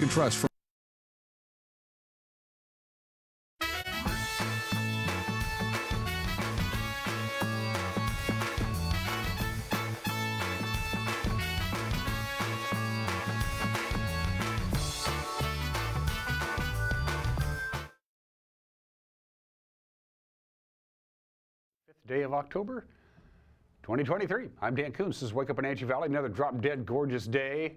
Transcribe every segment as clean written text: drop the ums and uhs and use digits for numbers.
can trust. Day of October 2023. I'm Dan Kuntz. This is Wake Up Wenatchee Valley. Another drop dead gorgeous day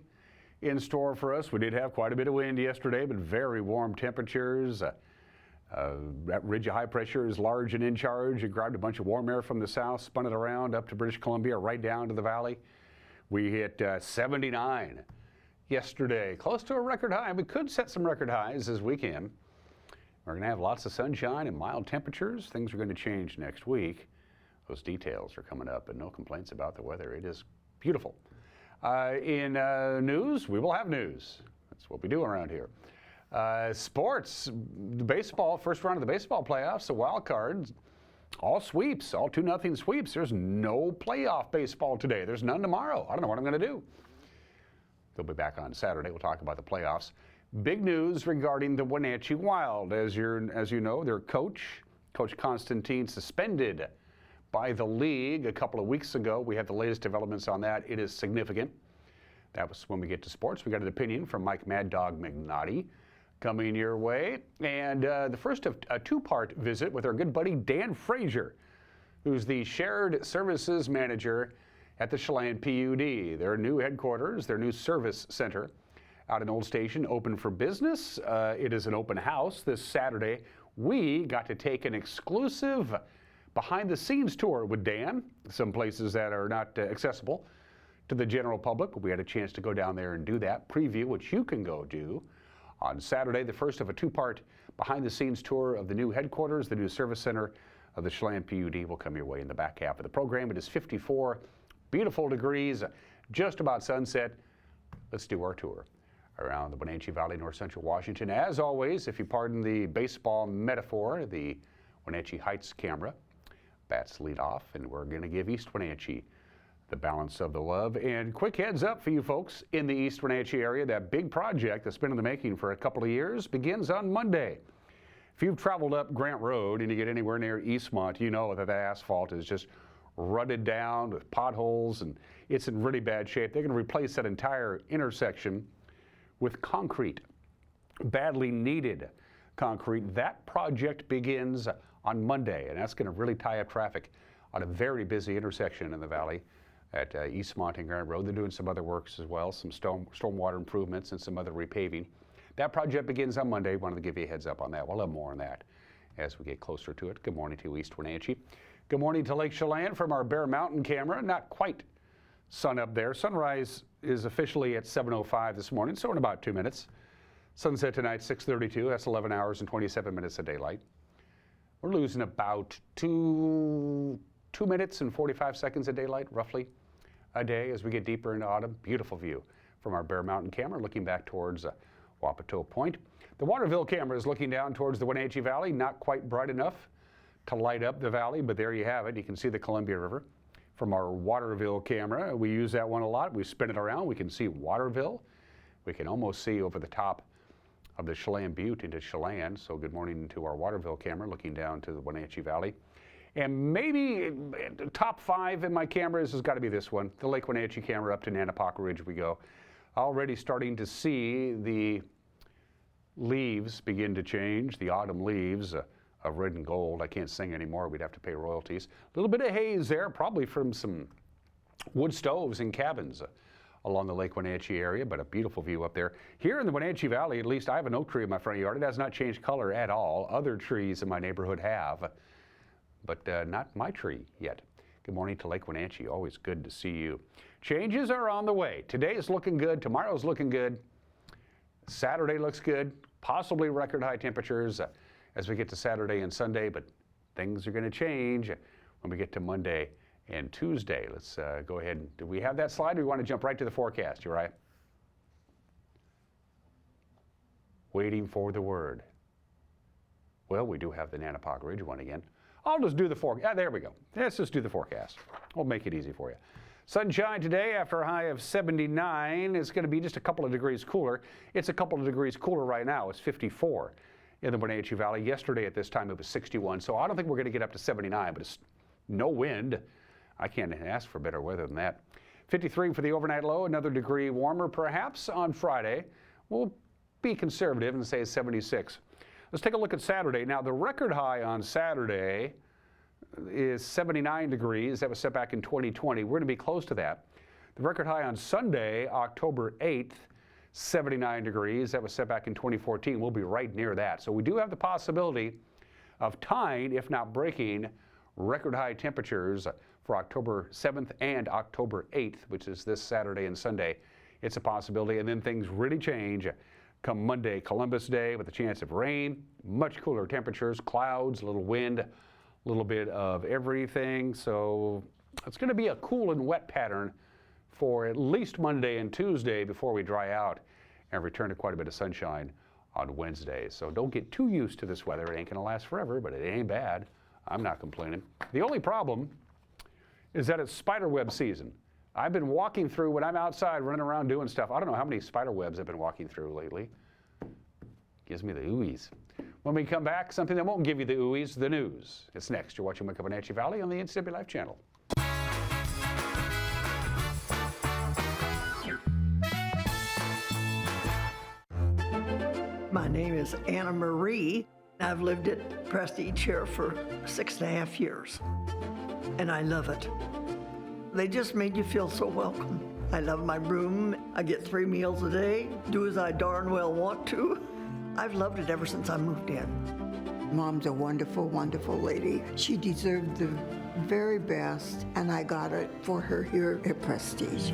in store for us. We did have quite a bit of wind yesterday, but very warm temperatures. That ridge of high pressure is large and in charge. It grabbed a bunch of warm air from the south, spun it around up to British Columbia, right down to the valley. We hit 79 yesterday, close to a record high. We could set some record highs this weekend. We're going to have lots of sunshine and mild temperatures. Things are going to change next week. Those details are coming up, and no complaints about the weather. It is beautiful. In news, we will have news. That's what we do around here. Sports, baseball, first round of the baseball playoffs, the wild cards, all sweeps, all 2-0 sweeps. There's no playoff baseball today. There's none tomorrow. I don't know what I'm going to do. They'll be back on Saturday. We'll talk about the playoffs. Big news regarding the Wenatchee Wild. As you know, their coach, Coach Constantine, suspended by the league a couple of weeks ago. We have the latest developments on that. It is significant. That was when we get to sports. We got an opinion from Mike Mad Dog McNaughty coming your way. And the first of a two-part visit with our good buddy Dan Frazier, who's the Shared Services Manager at the Chelan PUD. Their new headquarters, their new service center out in Old Station, open for business. It is an open house this Saturday. We got to take an exclusive behind-the-scenes tour with Dan, some places that are not accessible to the general public. We had a chance to go down there and do that preview, which you can go do on Saturday, the first of a two-part behind-the-scenes tour of the new headquarters, the new service center of the Chelan PUD will come your way in the back half of the program. It is 54 beautiful degrees, just about sunset. Let's do our tour around the Wenatchee Valley, north central Washington. As always, if you pardon the baseball metaphor, the Wenatchee Heights camera. Bats lead off, and we're going to give East Wenatchee the balance of the love. And quick heads up for you folks in the East Wenatchee area, that big project that's been in the making for a couple of years begins on Monday. If you've traveled up Grant Road and you get anywhere near Eastmont, you know that the asphalt is just rutted down with potholes, and it's in really bad shape. They're going to replace that entire intersection with concrete, badly needed concrete. That project begins on Monday, and that's going to really tie up traffic on a very busy intersection in the valley at Eastmont and Grant Road. They're doing some other works as well, some stormwater improvements and some other repaving. That project begins on Monday. Wanted to give you a heads up on that. We'll have more on that as we get closer to it. Good morning to East Wenatchee. Good morning to Lake Chelan from our Bear Mountain camera. Not quite sun up there. Sunrise is officially at 7:05 this morning, so in about 2 minutes. Sunset tonight, 6:32. That's 11 hours and 27 minutes of daylight. We're losing about two minutes and 45 seconds of daylight, roughly, a day as we get deeper into autumn. Beautiful view from our Bear Mountain camera, looking back towards Wapato Point. The Waterville camera is looking down towards the Wenatchee Valley, not quite bright enough to light up the valley, but there you have it. You can see the Columbia River from our Waterville camera. We use that one a lot. We spin it around. We can see Waterville. We can almost see over the top of the Chelan Butte into Chelan. So good morning to our Waterville camera looking down to the Wenatchee Valley. And maybe top 5 in my cameras has got to be this one, the Lake Wenatchee camera up to Nanapoc Ridge we go. Already starting to see the leaves begin to change, the autumn leaves of red and gold. I can't sing anymore. We'd have to pay royalties. A little bit of haze there, probably from some wood stoves and cabins along the Lake Wenatchee area, but a beautiful view up there. Here in the Wenatchee Valley, at least I have an oak tree in my front yard. It has not changed color at all. Other trees in my neighborhood have, but not my tree yet. Good morning to Lake Wenatchee. Always good to see you. Changes are on the way. Today is looking good. Tomorrow's looking good. Saturday looks good. Possibly record high temperatures as we get to Saturday and Sunday, but things are going to change when we get to Monday and Tuesday. Let's go ahead. Do we have that slide, or do we want to jump right to the forecast, Uriah? Waiting for the word. Well, we do have the Nanapoc Ridge one again. I'll just do the forecast. There we go. Let's just do the forecast. We'll make it easy for you. Sunshine today after a high of 79. It's going to be just a couple of degrees cooler. It's a couple of degrees cooler right now. It's 54 in the Wenatchee Valley. Yesterday at this time it was 61, so I don't think we're going to get up to 79, but it's no wind. I can't ask for better weather than that. 53 for the overnight low, another degree warmer perhaps on Friday. We'll be conservative and say 76. Let's take a look at Saturday. Now the record high on Saturday is 79 degrees. That was set back in 2020. We're going to be close to that. The record high on Sunday, October 8th, 79 degrees. That was set back in 2014. We'll be right near that. So we do have the possibility of tying, if not breaking, record high temperatures for October 7th and October 8th, which is this Saturday and Sunday. It's a possibility, and then things really change come Monday, Columbus Day, with a chance of rain, much cooler temperatures, clouds, a little wind, a little bit of everything. So it's going to be a cool and wet pattern for at least Monday and Tuesday before we dry out and return to quite a bit of sunshine on Wednesday. So don't get too used to this weather. It ain't going to last forever, but it ain't bad. I'm not complaining. The only problem is that it's spiderweb season. I've been walking through, when I'm outside running around doing stuff, I don't know how many spider webs I've been walking through lately. Gives me the oohies. When we come back, something that won't give you the oohies, the news. It's next. You're watching Wake Up Wenatchee Valley on the NCW Life channel. My name is Anna Marie. I've lived at Prestige here for 6.5 years, and I love it. They just made you feel so welcome. I love my room. I get 3 meals a day, do as I darn well want to. I've loved it ever since I moved in. Mom's a wonderful, wonderful lady. She deserved the very best, and I got it for her here at Prestige.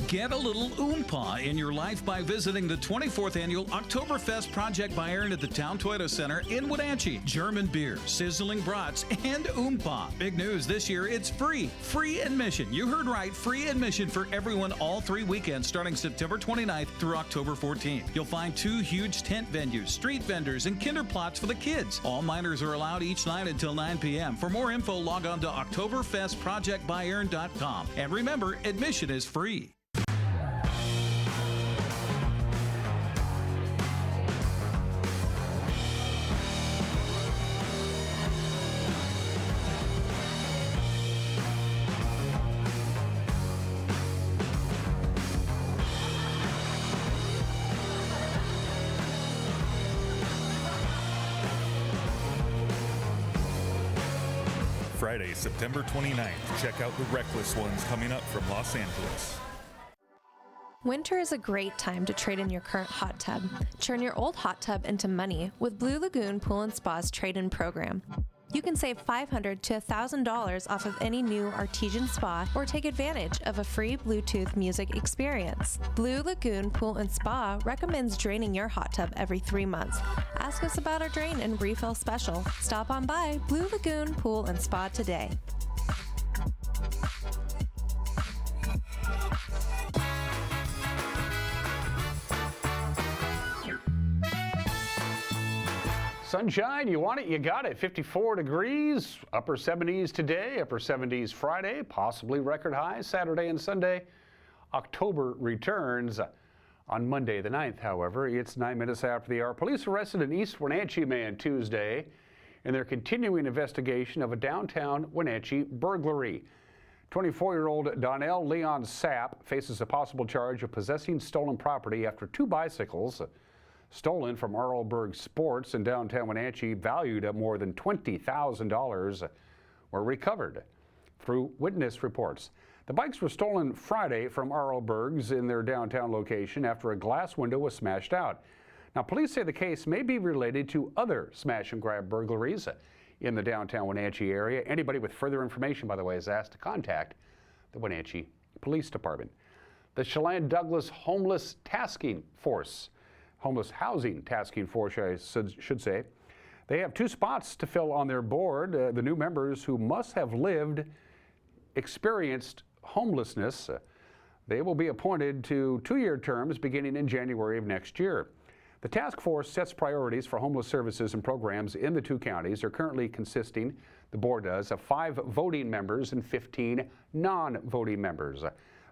Get a little oompah in your life by visiting the 24th Annual Oktoberfest Project Bayern at the Town Toyota Center in Wenatchee. German beer, sizzling brats, and oompah. Big news this year, it's free. Free admission. You heard right, free admission for everyone all 3 weekends starting September 29th through October 14th. You'll find 2 huge tent venues, street vendors, and kinderplots for the kids. All minors are allowed each night until 9 p.m. For more info, log on to oktoberfestprojectbayern.com. And remember, admission is free. Friday, September 29th. Check out the Reckless Ones coming up from Los Angeles. Winter is a great time to trade in your current hot tub. Turn your old hot tub into money with Blue Lagoon Pool & Spa's trade-in program. You can save $500 to $1,000 off of any new artesian spa or take advantage of a free Bluetooth music experience. Blue Lagoon Pool & Spa recommends draining your hot tub every 3 months. Ask us about our drain and refill special. Stop on by Blue Lagoon Pool & Spa today. Sunshine, you want it, you got it. 54 degrees, upper 70s today, upper 70s Friday, possibly record highs Saturday and Sunday. October returns on Monday the 9th, however. It's 9 minutes after the hour. Police arrested an East Wenatchee man Tuesday in their continuing investigation of a downtown Wenatchee burglary. 24-year-old Donnell Leon Sapp faces a possible charge of possessing stolen property after 2 bicycles stolen from Arlberg Sports in downtown Wenatchee, valued at more than $20,000, were recovered through witness reports. The bikes were stolen Friday from Arlberg's in their downtown location after a glass window was smashed out. Now, police say the case may be related to other smash and grab burglaries in the downtown Wenatchee area. Anybody with further information, by the way, is asked to contact the Wenatchee Police Department. The Chelan Douglas Homeless Housing Tasking Force, I should say. They have 2 spots to fill on their board. The new members who must have experienced homelessness. They will be appointed to 2-year terms beginning in January of next year. The task force sets priorities for homeless services and programs in the 2 counties. They're currently consisting, the board does, of 5 voting members and 15 non-voting members.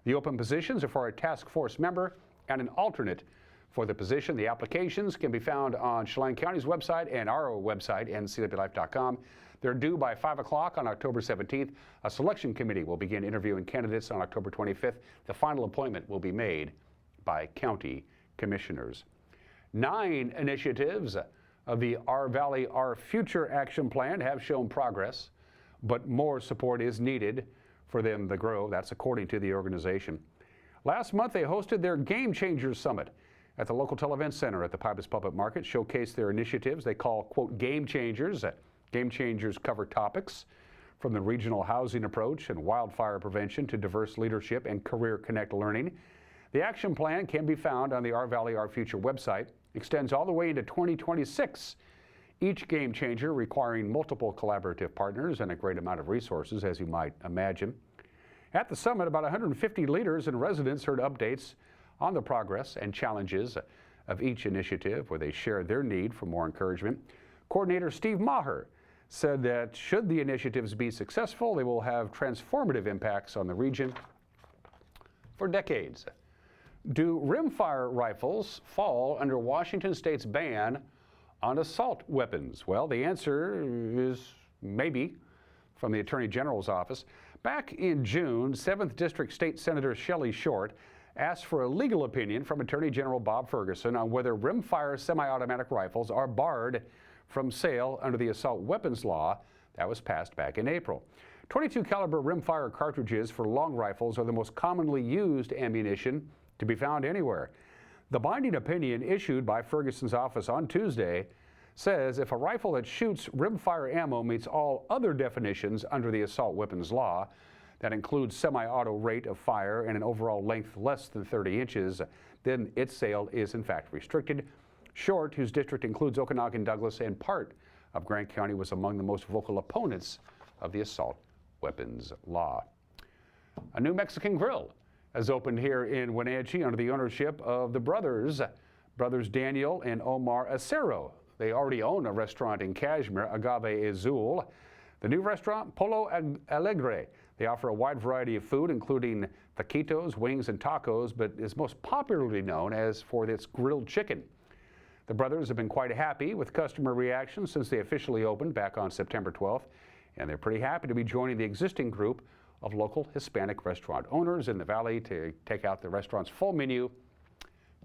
The open positions are for a task force member and an alternate for the position. The applications can be found on Chelan County's website and our website, ncwlife.com. They're due by 5 o'clock on October 17th. A selection committee will begin interviewing candidates on October 25th. The final appointment will be made by county commissioners. 9 initiatives of the Our Valley, Our Future action plan have shown progress, but more support is needed for them to grow. That's according to the organization. Last month, they hosted their Game Changers Summit at the local Televent Center at the Pybus Public Market, showcased their initiatives they call, quote, Game Changers. Game Changers cover topics from the regional housing approach and wildfire prevention to diverse leadership and career connect learning. The action plan can be found on the Our Valley, Our Future website. Extends all the way into 2026. Each game changer requiring multiple collaborative partners and a great amount of resources, as you might imagine. At the summit, about 150 leaders and residents heard updates on the progress and challenges of each initiative, where they shared their need for more encouragement. Coordinator Steve Maher said that should the initiatives be successful, they will have transformative impacts on the region for decades. Do rimfire rifles fall under Washington State's ban on assault weapons? Well, the answer is maybe, from the Attorney General's office. Back in June, 7th District State Senator Shelley Short asked for a legal opinion from Attorney General Bob Ferguson on whether rimfire semi-automatic rifles are barred from sale under the assault weapons law that was passed back in April. .22 caliber rimfire cartridges for long rifles are the most commonly used ammunition to be found anywhere. The binding opinion issued by Ferguson's office on Tuesday says if a rifle that shoots rimfire ammo meets all other definitions under the assault weapons law, that includes semi-auto rate of fire and an overall length less than 30 inches, then its sale is in fact restricted. Short, whose district includes Okanagan, Douglas, and part of Grant County, was among the most vocal opponents of the assault weapons law. A new Mexican grill has opened here in Wenatchee under the ownership of the brothers Daniel and Omar Acero. They already own a restaurant in Cashmere, Agave Azul. The new restaurant, Polo Alegre. They offer a wide variety of food, including taquitos, wings, and tacos, but is most popularly known as for its grilled chicken. The brothers have been quite happy with customer reactions since they officially opened back on September 12th, and they're pretty happy to be joining the existing group of local Hispanic restaurant owners in the Valley. To take out the restaurant's full menu,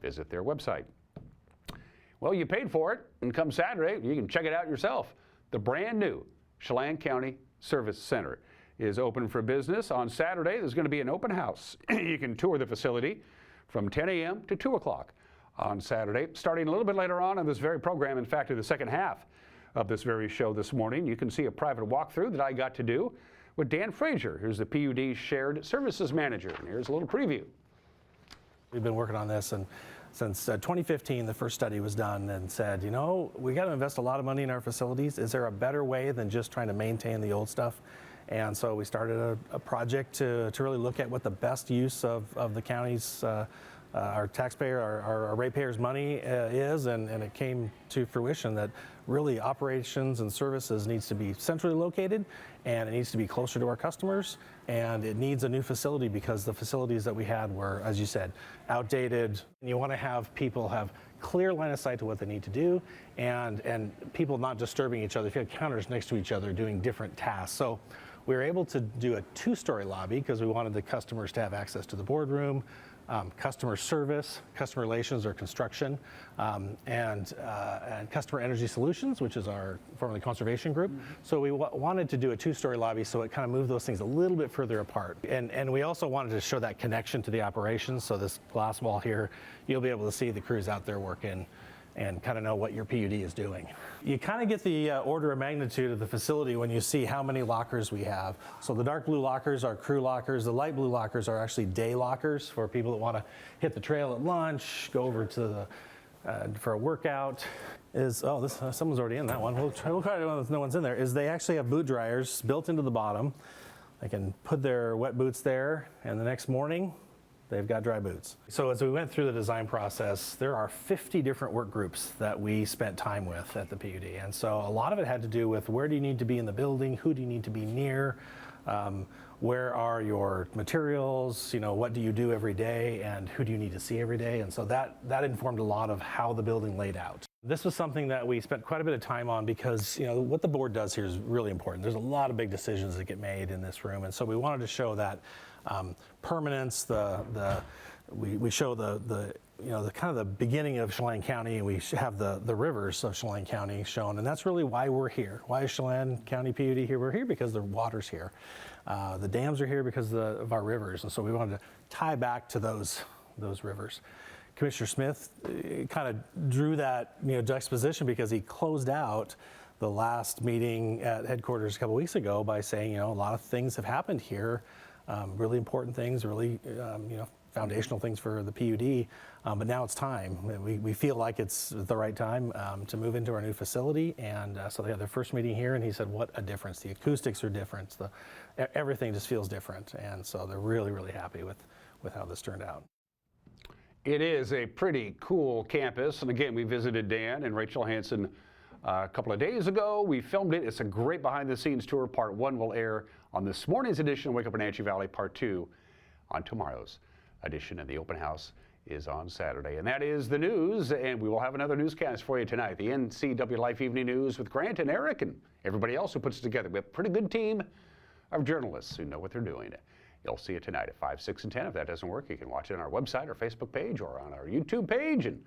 visit their website. Well, you paid for it, and come Saturday, you can check it out yourself. The brand new Chelan County Service Center is open for business. On Saturday, there's going to be an open house. You can tour the facility from 10 a.m. to 2 o'clock on Saturday. Starting a little bit later on in this very program, in fact, in the second half of this very show this morning, you can see a private walkthrough that I got to do with Dan Frazier, who's the PUD Shared Services Manager. And here's a little preview. We've been working on this, and since 2015, the first study was done and said, you know, we got to invest a lot of money in our facilities. Is there a better way than just trying to maintain the old stuff? And so we started a project to really look at what the best use of the county's, our taxpayer, our ratepayers' money is, and it came to fruition that really operations and services needs to be centrally located, and it needs to be closer to our customers, and it needs a new facility because the facilities that we had were, as you said, outdated. And you want to have people have clear line of sight to what they need to do, and people not disturbing each other. If you had counters next to each other doing different tasks. So we were able to do a two-story lobby because we wanted the customers to have access to the boardroom, customer service, customer relations or construction, and customer energy solutions, which is our formerly conservation group. Mm-hmm. So we wanted to do a two-story lobby, so it kind of moved those things a little bit further apart. And we also wanted to show that connection to the operations. So this glass wall here, you'll be able to see the crews out there working and kind of know what your PUD is doing. You kind of get the order of magnitude of the facility when you see how many lockers we have. So the dark blue lockers are crew lockers. The light blue lockers are actually day lockers for people that want to hit the trail at lunch, go over to the for a workout. Someone's already in that one. We'll try to know no one's in there. Is they actually have boot dryers built into the bottom. They can put their wet boots there, and the next morning they've got dry boots. So as we went through the design process, there are 50 different work groups that we spent time with at the PUD. And so a lot of it had to do with where do you need to be in the building, who do you need to be near, where are your materials, what do you do every day, and who do you need to see every day? And so that informed a lot of how the building laid out. This was something that we spent quite a bit of time on because what the board does here is really important. There's a lot of big decisions that get made in this room, and so we wanted to show that permanence. We show the kind of the beginning of Chelan County, and we have the rivers of Chelan County shown, and that's really why we're here. Why is Chelan County PUD here? We're here because the water's here. The dams are here because of our rivers, and so we wanted to tie back to those rivers. Commissioner Smith kind of drew that juxtaposition because he closed out the last meeting at headquarters a couple weeks ago by saying a lot of things have happened here, really important things, really foundational things for the PUD, but now it's time. We feel like it's the right time to move into our new facility, and so they had their first meeting here, and he said, what a difference. The acoustics are different. Everything just feels different, and so they're really, really happy with how this turned out. It is a pretty cool campus, and again, we visited Dan and Rachel Hansen a couple of days ago. We filmed it. It's a great behind-the-scenes tour. Part 1 will air on this morning's edition of Wake Up Wenatchee Valley. Part 2 on tomorrow's edition, and the open house is on Saturday. And that is the news, and we will have another newscast for you tonight. The NCW Life Evening News with Grant and Eric and everybody else who puts it together. We have a pretty good team of journalists who know what they're doing. You'll see it tonight at 5, 6, and 10. If that doesn't work, you can watch it on our website, our Facebook page, or on our YouTube page. And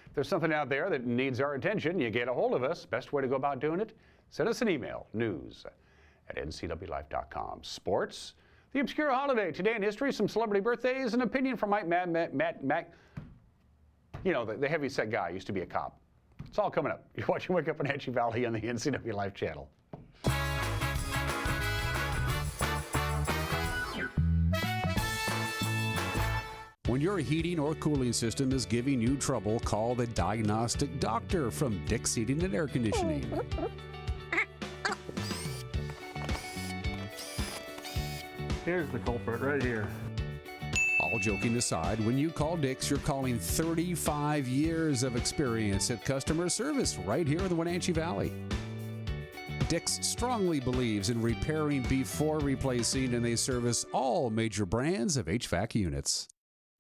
if there's something out there that needs our attention, you get a hold of us. Best way to go about doing it, send us an email, news@ncwlife.com. Sports, the obscure holiday, today in history, some celebrity birthdays, an opinion from Matt, the heavy-set guy, used to be a cop. It's all coming up. You're watching Wake Up Wenatchee Valley on the NCW Life channel. When your heating or cooling system is giving you trouble, call the diagnostic doctor from Dick's Heating and Air Conditioning. Here's the culprit right here. All joking aside, when you call Dick's, you're calling 35 years of experience at customer service right here in the Wenatchee Valley. Dick's strongly believes in repairing before replacing, and they service all major brands of HVAC units.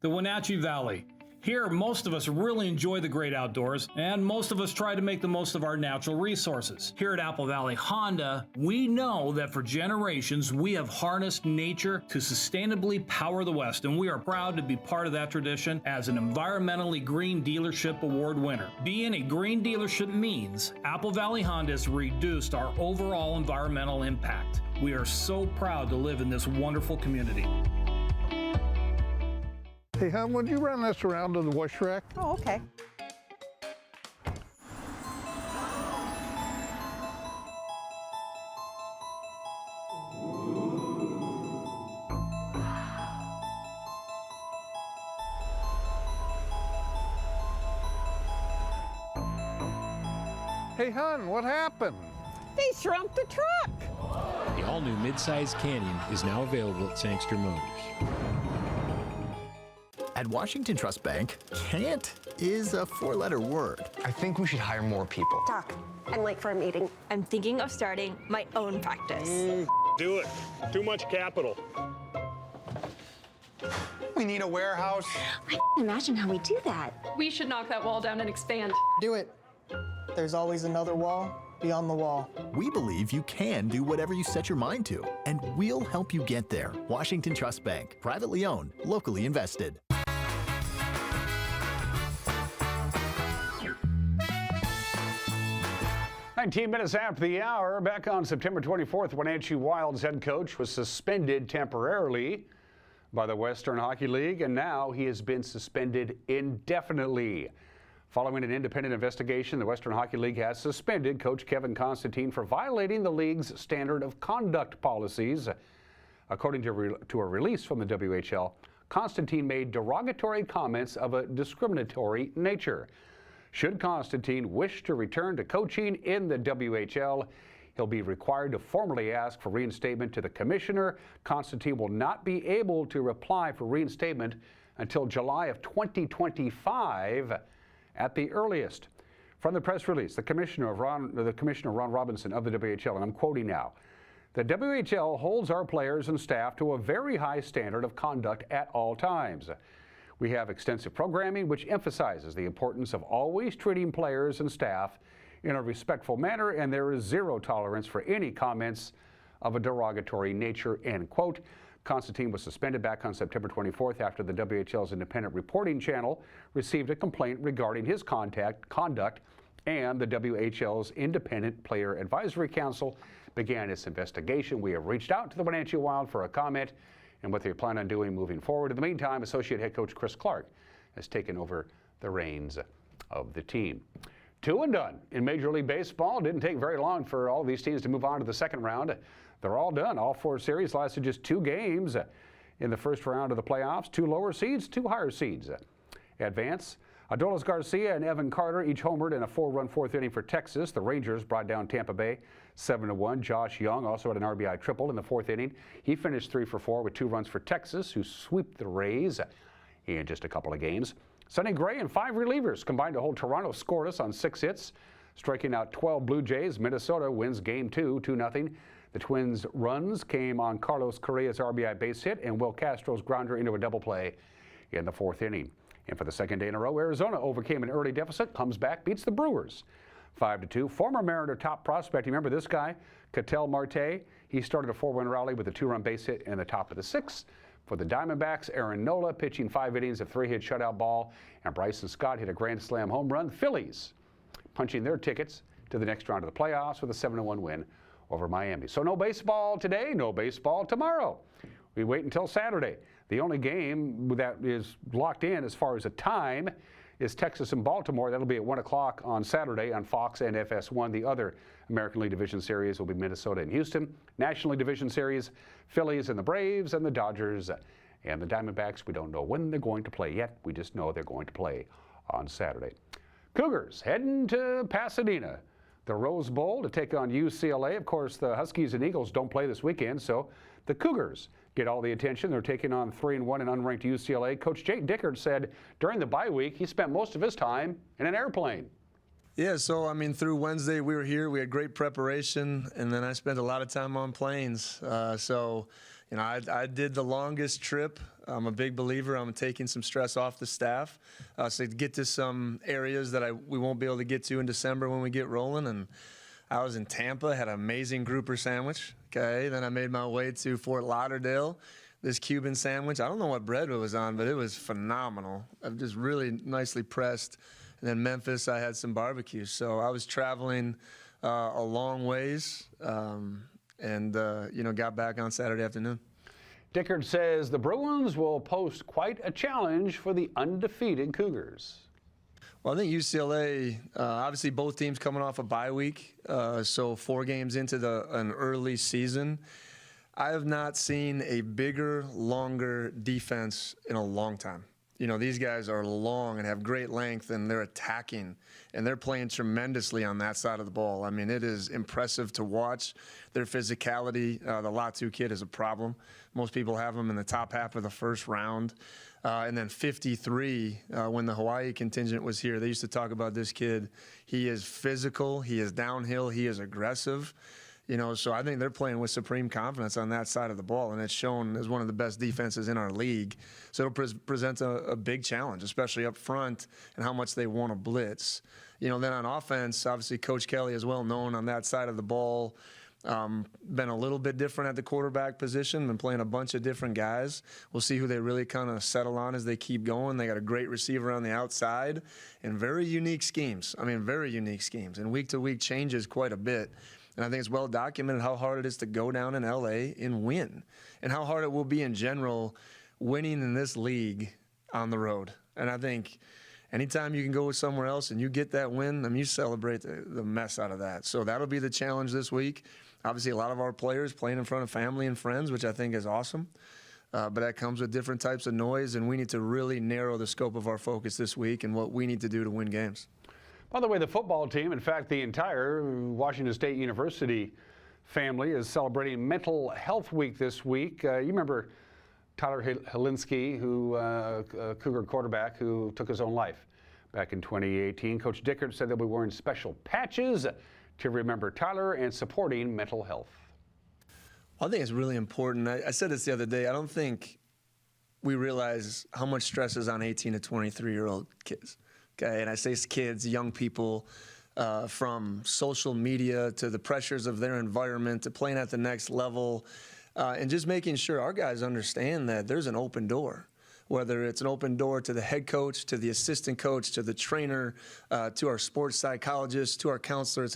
The Wenatchee Valley. Here, most of us really enjoy the great outdoors, and most of us try to make the most of our natural resources. Here at Apple Valley Honda, we know that for generations, we have harnessed nature to sustainably power the West, and we are proud to be part of that tradition as an environmentally green dealership award winner. Being a green dealership means Apple Valley Honda has reduced our overall environmental impact. We are so proud to live in this wonderful community. Hey, hon, would you run this around to the wash rack? Oh, okay. Hey, hon, what happened? They shrunk the truck. The all-new midsize Canyon is now available at Sangster Motors. At Washington Trust Bank, can't is a 4-letter word. I think we should hire more people. Doc, I'm late for a meeting. I'm thinking of starting my own practice. Do it. Too much capital. We need a warehouse. I can't imagine how we do that. We should knock that wall down and expand. Do it. There's always another wall beyond the wall. We believe you can do whatever you set your mind to, and we'll help you get there. Washington Trust Bank, privately owned, locally invested. 19 minutes after the hour, back on September 24th, Wenatchee Wild's head coach was suspended temporarily by the Western Hockey League, and now he has been suspended indefinitely. Following an independent investigation, the Western Hockey League has suspended Coach Kevin Constantine for violating the league's standard of conduct policies. According to a release from the WHL, Constantine made derogatory comments of a discriminatory nature. Should Constantine wish to return to coaching in the WHL, he'll be required to formally ask for reinstatement to the commissioner. Constantine will not be able to apply for reinstatement until July of 2025 at the earliest. From the press release, the Commissioner Ron Robinson of the WHL, and I'm quoting now, "The WHL holds our players and staff to a very high standard of conduct at all times. We have extensive programming which emphasizes the importance of always treating players and staff in a respectful manner, and there is zero tolerance for any comments of a derogatory nature," end quote. Constantine was suspended back on September 24th after the WHL's independent reporting channel received a complaint regarding his conduct, and the WHL's Independent Player Advisory Council began its investigation. We have reached out to the Wenatchee Wild for a comment and what they plan on doing moving forward. In the meantime, Associate Head Coach Chris Clark has taken over the reins of the team. 2 and done in Major League Baseball. Didn't take very long for all of these teams to move on to the second round. They're all done. All 4 series lasted just 2 games in the first round of the playoffs. 2 lower seeds, 2 higher seeds advance. Adolis Garcia and Evan Carter each homered in a 4-run 4th inning for Texas. The Rangers brought down Tampa Bay 7-1. Josh Young also had an RBI triple in the 4th inning. He finished 3 for 4 with 2 runs for Texas, who swept the Rays in just a couple of games. Sonny Gray and 5 relievers combined to hold Toronto scoreless on 6 hits, striking out 12 Blue Jays. Minnesota wins Game 2, 2-0. The Twins' runs came on Carlos Correa's RBI base hit and Will Castro's grounder into a double play in the 4th inning. And for the second day in a row, Arizona overcame an early deficit, comes back, beats the Brewers 5-2. Former Mariner top prospect, you remember this guy, Ketel Marte? He started a 4-run rally with a 2-run base hit in the top of the 6th. For the Diamondbacks, Aaron Nola pitching 5 innings of 3-hit shutout ball, and Bryson Scott hit a grand slam home run. Phillies punching their tickets to the next round of the playoffs with a 7-1 win over Miami. So no baseball today, no baseball tomorrow. We wait until Saturday. The only game that is locked in as far as a time is Texas and Baltimore. That'll be at 1 o'clock on Saturday on Fox and FS1. The other American League Division Series will be Minnesota and Houston. National League Division Series, Phillies and the Braves and the Dodgers and the Diamondbacks. We don't know when they're going to play yet. We just know they're going to play on Saturday. Cougars heading to Pasadena, the Rose Bowl, to take on UCLA. Of course, the Huskies and Eagles don't play this weekend, so the Cougars get all the attention. They're taking on 3-1 and unranked UCLA. Coach Jake Dickert said during the bye week he spent most of his time in an airplane. Yeah, so I mean, through Wednesday we were here. We had great preparation, and then I spent a lot of time on planes. So, you know, I did the longest trip. I'm a big believer. I'm taking some stress off the staff, so to get to some areas that we won't be able to get to in December when we get rolling. And I was in Tampa, had an amazing grouper sandwich. Okay, then I made my way to Fort Lauderdale. This Cuban sandwich, I don't know what bread it was on, but it was phenomenal. I'm just really nicely pressed. And then Memphis, I had some barbecue. So I was traveling a long ways, and you know, got back on Saturday afternoon. Dickert says the Bruins will pose quite a challenge for the undefeated Cougars. Well, I think UCLA, obviously both teams coming off a bye week, so 4 games into an early season. I have not seen a bigger, longer defense in a long time. You know, these guys are long and have great length, and they're attacking, and they're playing tremendously on that side of the ball. I mean, it is impressive to watch their physicality. The Latu kid is a problem. Most people have him in the top half of the first round. And then 53, when the Hawaii contingent was here, they used to talk about this kid. He is physical, he is downhill, he is aggressive. You know, so I think they're playing with supreme confidence on that side of the ball, and it's shown as one of the best defenses in our league. So it'll present a big challenge, especially up front, and how much they want to blitz. You know, then on offense, obviously Coach Kelly is well known on that side of the ball. Been a little bit different at the quarterback position, been playing a bunch of different guys. We'll see who they really kind of settle on as they keep going. They got a great receiver on the outside and very unique schemes. I mean, very unique schemes. And week to week changes quite a bit. And I think it's well documented how hard it is to go down in LA and win, and how hard it will be in general winning in this league on the road. And I think anytime you can go somewhere else and you get that win, I mean, you celebrate the mess out of that. So that'll be the challenge this week. Obviously, a lot of our players playing in front of family and friends, which I think is awesome. But that comes with different types of noise, and we need to really narrow the scope of our focus this week and what we need to do to win games. By the way, the football team, in fact, the entire Washington State University family is celebrating Mental Health Week this week. You remember Tyler Helinski, Cougar quarterback, who took his own life back in 2018. Coach Dickert said they'll be wearing special patches to remember Tyler and supporting mental health. I think it's really important. I said this the other day. I don't think we realize how much stress is on 18 to 23-year-old kids. Okay, and I say kids, young people, from social media to the pressures of their environment to playing at the next level, and just making sure our guys understand that there's an open door. Whether it's an open door to the head coach, to the assistant coach, to the trainer, to our sports psychologist, to our counselors.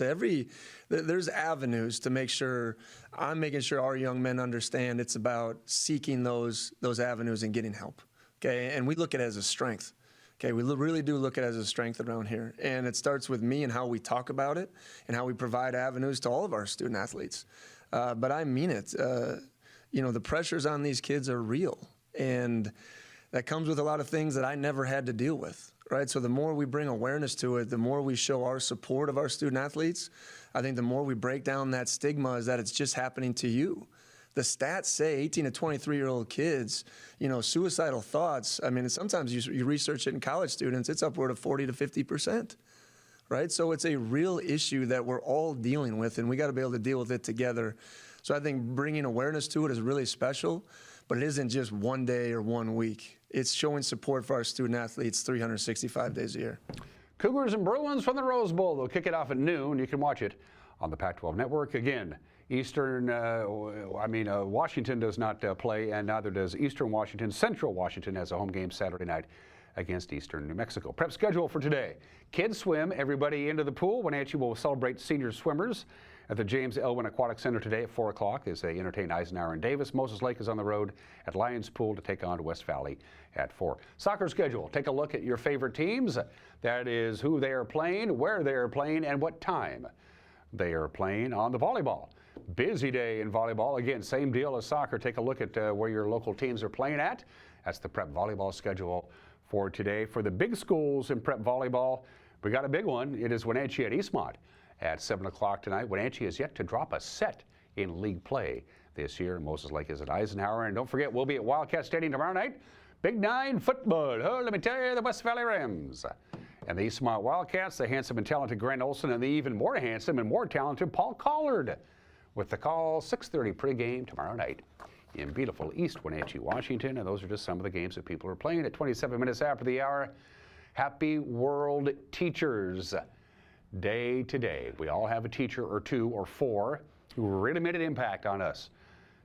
There's avenues to make sure, I'm making sure our young men understand it's about seeking those avenues and getting help. Okay, and we look at it as a strength. Okay, we really do look at it as a strength around here. And it starts with me and how we talk about it and how we provide avenues to all of our student athletes. But I mean it. The pressures on these kids are real. And that comes with a lot of things that I never had to deal with, right? So the more we bring awareness to it, the more we show our support of our student athletes, I think the more we break down that stigma is that it's just happening to you. The stats say 18 to 23-year-old kids, suicidal thoughts, I mean, sometimes you research it in college students, it's upward of 40 to 50%, right? So it's a real issue that we're all dealing with, and we got to be able to deal with it together. So I think bringing awareness to it is really special. But it isn't just one day or 1 week. It's showing support for our student athletes 365 days a year. Cougars and Bruins from the Rose Bowl. They'll kick it off at noon. You can watch it on the Pac-12 Network. Again, Washington does not play, and neither does Eastern Washington. Central Washington has a home game Saturday night against Eastern New Mexico. Prep schedule for today. Kids swim, everybody into the pool. Wenatchee will celebrate senior swimmers at the James Elwin Aquatic Center today at 4 o'clock as they entertain Eisenhower and Davis. Moses Lake is on the road at Lions Pool to take on West Valley at 4. Soccer schedule. Take a look at your favorite teams. That is who they are playing, where they are playing, and what time they are playing. On the volleyball. Busy day in volleyball. Again, same deal as soccer. Take a look at where your local teams are playing at. That's the prep volleyball schedule for today. For the big schools in prep volleyball, we got a big one. It is Wenatchee at Eastmont at 7 o'clock tonight. Wenatchee is yet to drop a set in league play this year. Moses Lake is at Eisenhower. And don't forget, we'll be at Wildcat Stadium tomorrow night. Big 9 football. Oh, let me tell you, the West Valley Rams. And the Eastmont Wildcats, the handsome and talented Grant Olson, and the even more handsome and more talented Paul Collard. With the call, 6:30 pregame tomorrow night in beautiful East Wenatchee, Washington. And those are just some of the games that people are playing at 27 minutes after the hour. Happy World Teachers Day today. We all have a teacher or two or four who really made an impact on us.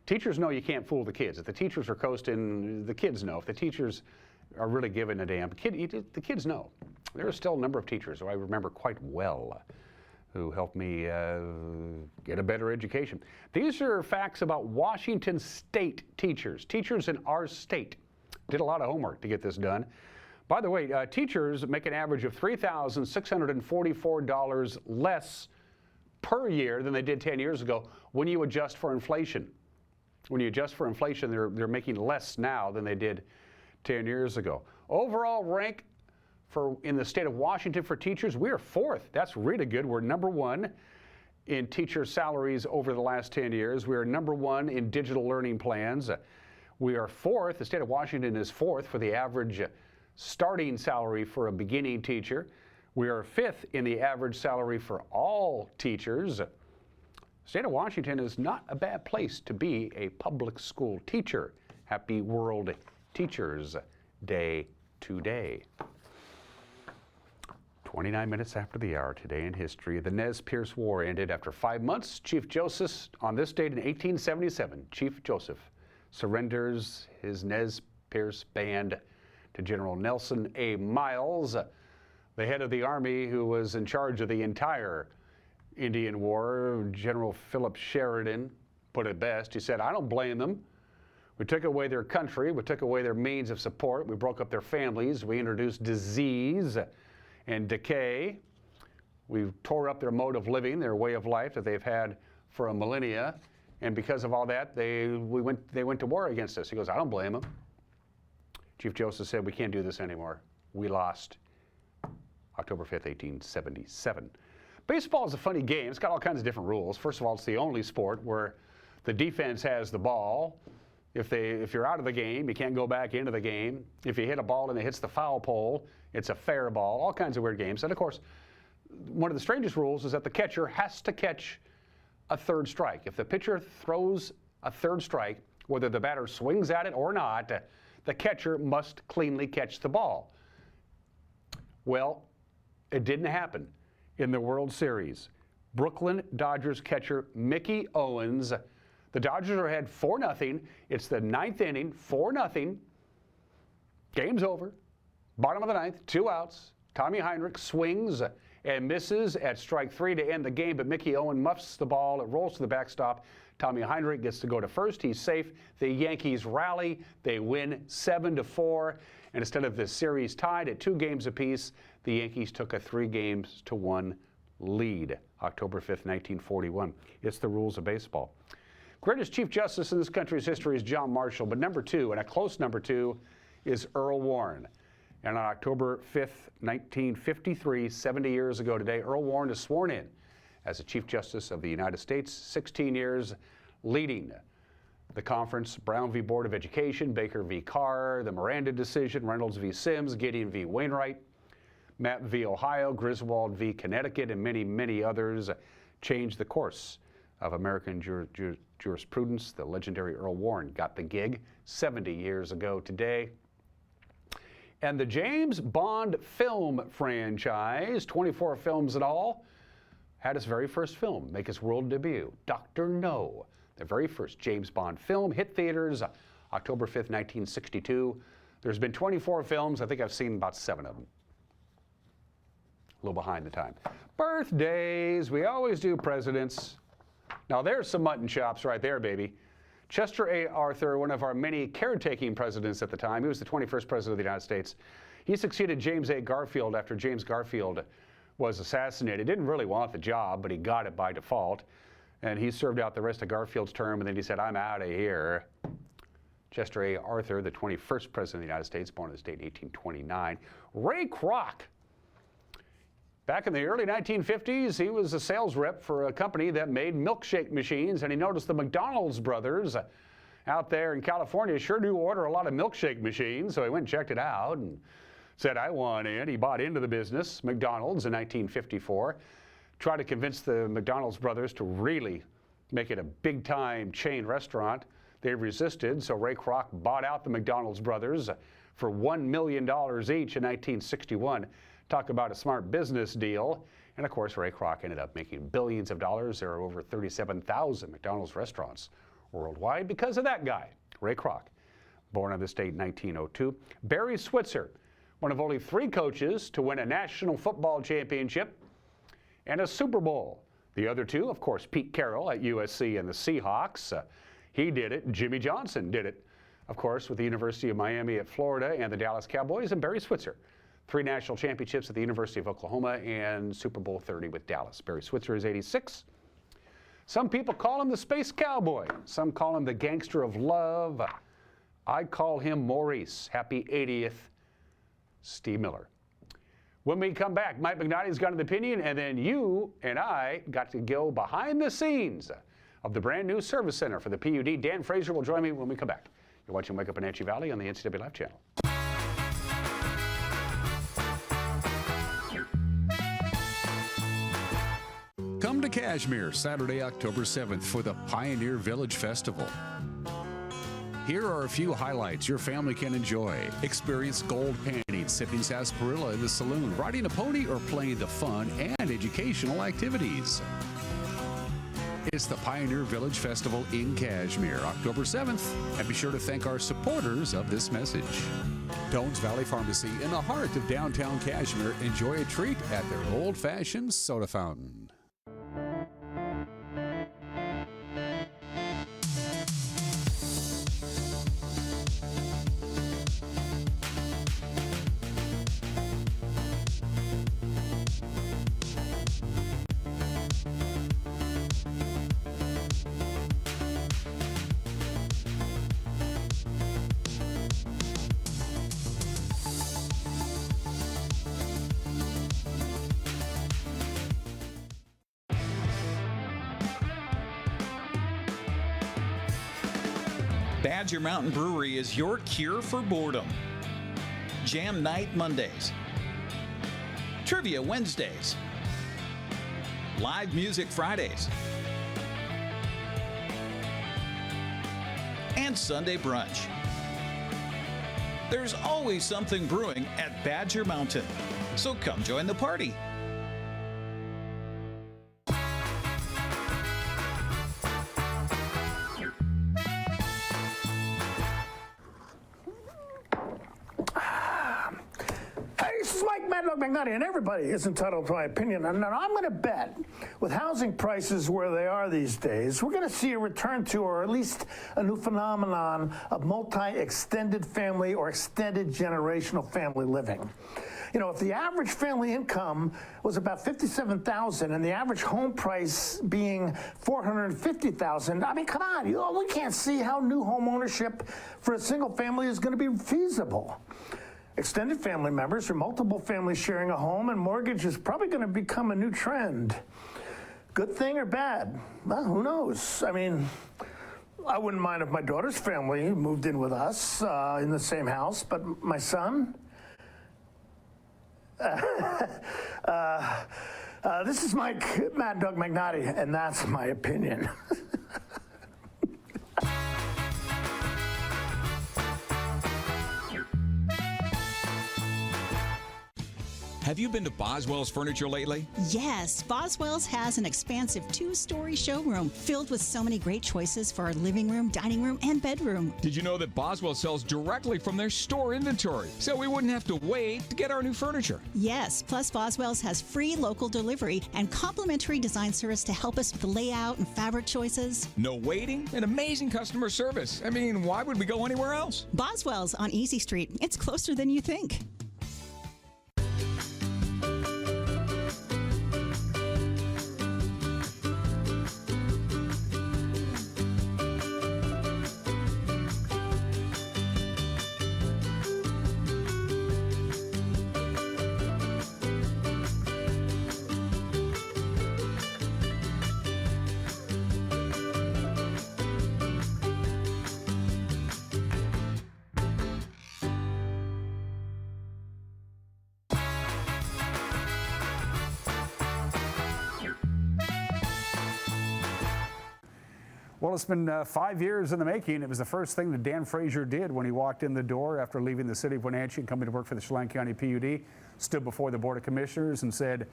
Teachers know you can't fool the kids. If the teachers are coasting, the kids know. If the teachers are really giving a damn, the kids know. There are still a number of teachers who I remember quite well who helped me get a better education. These are facts about Washington State teachers in our state. Did a lot of homework to get this done. By the way, teachers make an average of $3,644 less per year than they did 10 years ago when you adjust for inflation. When you adjust for inflation, they're making less now than they did 10 years ago. Overall rank in the state of Washington for teachers, we are 4th. That's really good. We're number 1 in teacher salaries over the last 10 years. We are number 1 in digital learning plans. We are 4th. The state of Washington is 4th for the average starting salary for a beginning teacher. We are 5th in the average salary for all teachers. The state of Washington is not a bad place to be a public school teacher. Happy World Teachers Day today. 29 minutes after the hour today in history, the Nez Perce War ended after 5 months. Chief Joseph, on this date in 1877, Chief Joseph surrenders his Nez Perce band to General Nelson A. Miles, the head of the Army who was in charge of the entire Indian War. General Philip Sheridan put it best. He said, "I don't blame them. We took away their country. We took away their means of support. We broke up their families. We introduced disease and decay. We tore up their mode of living, their way of life that they've had for a millennia. And because of all that, they went to war against us." He goes, "I don't blame them." Chief Joseph said, "We can't do this anymore. We lost." October 5th, 1877. Baseball is a funny game. It's got all kinds of different rules. First of all, it's the only sport where the defense has the ball. If you're out of the game, you can't go back into the game. If you hit a ball and it hits the foul pole, it's a fair ball. All kinds of weird games. And of course, one of the strangest rules is that the catcher has to catch a third strike. If the pitcher throws a third strike, whether the batter swings at it or not, the catcher must cleanly catch the ball. Well, it didn't happen in the World Series. Brooklyn Dodgers catcher Mickey Owens, the Dodgers are ahead 4-0. It's the ninth inning, 4-0. Game's over. Bottom of the ninth, 2 outs. Tommy Heinrich swings and misses at strike 3 to end the game, but Mickey Owens muffs the ball. It rolls to the backstop. Tommy Heinrich gets to go to first. He's safe. The Yankees rally. They win 7-4. And instead of the series tied at 2 games apiece, the Yankees took a 3-1 lead. October 5th, 1941. It's the rules of baseball. Greatest Chief Justice in this country's history is John Marshall, but number 2, and a close number 2, is Earl Warren. And on October 5th, 1953, 70 years ago today, Earl Warren is sworn in as a Chief Justice of the United States, 16 years leading the conference, Brown v. Board of Education, Baker v. Carr, the Miranda decision, Reynolds v. Sims, Gideon v. Wainwright, Mapp v. Ohio, Griswold v. Connecticut, and many, many others changed the course of American jurisprudence. The legendary Earl Warren got the gig 70 years ago today. And the James Bond film franchise, 24 films in all, had its very first film make its world debut, Dr. No. The very first James Bond film hit theaters October 5th, 1962. There's been 24 films. I think I've seen about 7 of them. A little behind the time. Birthdays. We always do presidents. Now there's some mutton chops right there, baby. Chester A. Arthur, one of our many caretaking presidents at the time. He was the 21st president of the United States. He succeeded James A. Garfield after James Garfield was assassinated. Didn't really want the job, but he got it by default. And he served out the rest of Garfield's term, and then he said, I'm out of here. Chester A. Arthur, the 21st president of the United States, born in the state in 1829. Ray Kroc. Back in the early 1950s, he was a sales rep for a company that made milkshake machines, and he noticed the McDonald's brothers out there in California sure do order a lot of milkshake machines, so he went and checked it out and said, I want in. He bought into the business, McDonald's, in 1954, tried to convince the McDonald's brothers to really make it a big-time chain restaurant. They resisted, so Ray Kroc bought out the McDonald's brothers for $1 million each in 1961. Talk about a smart business deal. And of course, Ray Kroc ended up making billions of dollars. There are over 37,000 McDonald's restaurants worldwide because of that guy, Ray Kroc, born in the state in 1902. Barry Switzer, one of only 3 coaches to win a National Football Championship and a Super Bowl. The other 2, of course, Pete Carroll at USC and the Seahawks. He did it. Jimmy Johnson did it, of course, with the University of Miami at Florida and the Dallas Cowboys, and Barry Switzer. 3 national championships at the University of Oklahoma and Super Bowl 30 with Dallas. Barry Switzer is 86. Some people call him the Space Cowboy. Some call him the Gangster of Love. I call him Maurice. Happy 80th, Steve Miller. When we come back, Mike McNally's got an opinion, and then you and I got to go behind the scenes of the brand new service center for the PUD. Dan Fraser will join me when we come back. You're watching Wake Up Wenatchee Valley on the NCW Live channel. Come to Cashmere Saturday, October 7th for the Pioneer Village Festival. Here are a few highlights your family can enjoy. Experience gold panning, sipping sarsaparilla in the saloon, riding a pony, or playing the fun and educational activities. It's the Pioneer Village Festival in Cashmere, October 7th. And be sure to thank our supporters of this message. Tones Valley Pharmacy in the heart of downtown Cashmere. Enjoy a treat at their old-fashioned soda fountain. Badger Mountain Brewery is your cure for boredom. Jam Night Mondays. Trivia Wednesdays. Live Music Fridays. And Sunday Brunch. There's always something brewing at Badger Mountain, so come join the party. This is Mad Dog Magnotti, and everybody is entitled to my opinion. And I'm going to bet, with housing prices where they are these days, we're going to see a return to, or at least a new phenomenon of multi-extended family or extended generational family living. You know, if the average family income was about $57,000 and the average home price being $450,000, I mean, come on, we can't see how new home ownership for a single family is going to be feasible. Extended family members or multiple families sharing a home and mortgage is probably going to become a new trend. Good thing or bad? Well, who knows? I mean, I wouldn't mind if my daughter's family moved in with us in the same house, but my son? This is Mike Mad Dog Magnotti, and that's my opinion. Have you been to Boswell's Furniture lately? Yes, Boswell's has an expansive 2-story showroom filled with so many great choices for our living room, dining room, and bedroom. Did you know that Boswell sells directly from their store inventory, so we wouldn't have to wait to get our new furniture? Yes, plus Boswell's has free local delivery and complimentary design service to help us with the layout and fabric choices. No waiting and amazing customer service. I mean, why would we go anywhere else? Boswell's on Easy Street. It's closer than you think. Well, it's been 5 years in the making. It was the first thing that Dan Frazier did when he walked in the door after leaving the city of Wenatchee and coming to work for the Chelan County PUD. Stood before the Board of Commissioners and said,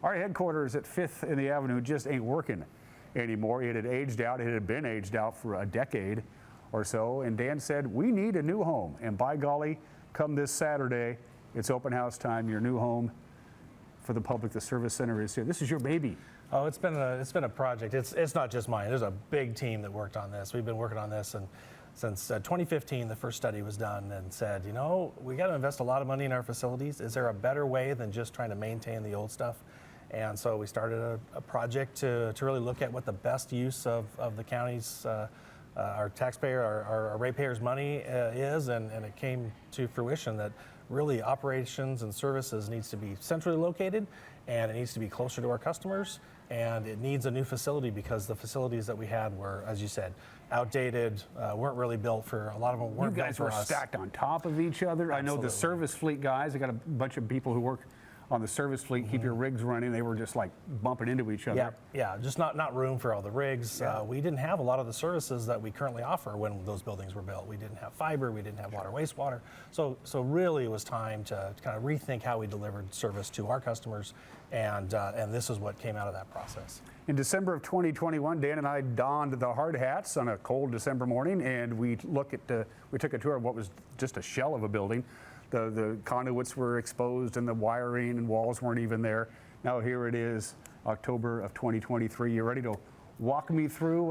our headquarters at 5th and the Avenue just ain't working anymore. It had aged out. It had been aged out for a decade or so. And Dan said, we need a new home. And by golly, come this Saturday, it's open house time. Your new home for the public, the Service Center, is here. This is your baby. Oh, it's been a project. It's not just mine. There's a big team that worked on this. We've been working on this, and since 2015, the first study was done, and said, you know, we got to invest a lot of money in our facilities. Is there a better way than just trying to maintain the old stuff? And so we started a project to really look at what the best use of the county's, our taxpayer, our ratepayers' money is, and it came to fruition that really operations and services needs to be centrally located, and it needs to be closer to our customers, and it needs a new facility because the facilities that we had were, as you said, outdated, weren't really built for, a lot of them weren't built for us. You guys were stacked on top of each other. Absolutely. I know the service fleet guys, I got a bunch of people who work on the service fleet, keep your rigs running. They were just like bumping into each other. Yeah, just not room for all the rigs. Yeah. We didn't have a lot of the services that we currently offer when those buildings were built. We didn't have fiber, we didn't have water, wastewater. So really it was time to kind of rethink how we delivered service to our customers, and this is what came out of that process. In December of 2021, Dan and I donned the hard hats on a cold December morning, and we took a tour of what was just a shell of a building. The conduits were exposed and the wiring and walls weren't even there. Now here it is, October of 2023. You ready to walk me through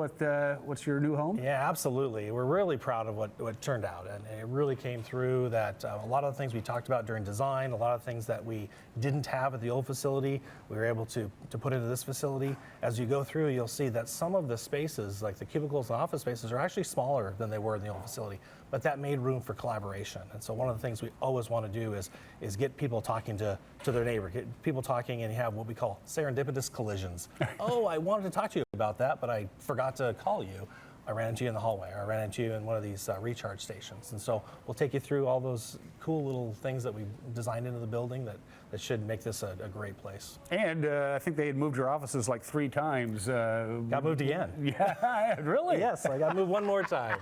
what's your new home? Yeah, absolutely. We're really proud of what turned out, and it really came through that a lot of the things we talked about during design, a lot of things that we didn't have at the old facility, we were able to put into this facility. As you go through, you'll see that some of the spaces, like the cubicles and office spaces, are actually smaller than they were in the old facility, but that made room for collaboration. And so one of the things we always want to do is get people talking to their neighbor, get people talking, and you have what we call serendipitous collisions. Oh, I wanted to talk to you about that, but I forgot to call you. I ran into you in the hallway, or I ran into you in one of these recharge stations. And so we'll take you through all those cool little things that we designed into the building that should make this a great place. And I think they had moved your offices like 3 times. Got moved again. Yeah, really? Yes, I got moved one more time.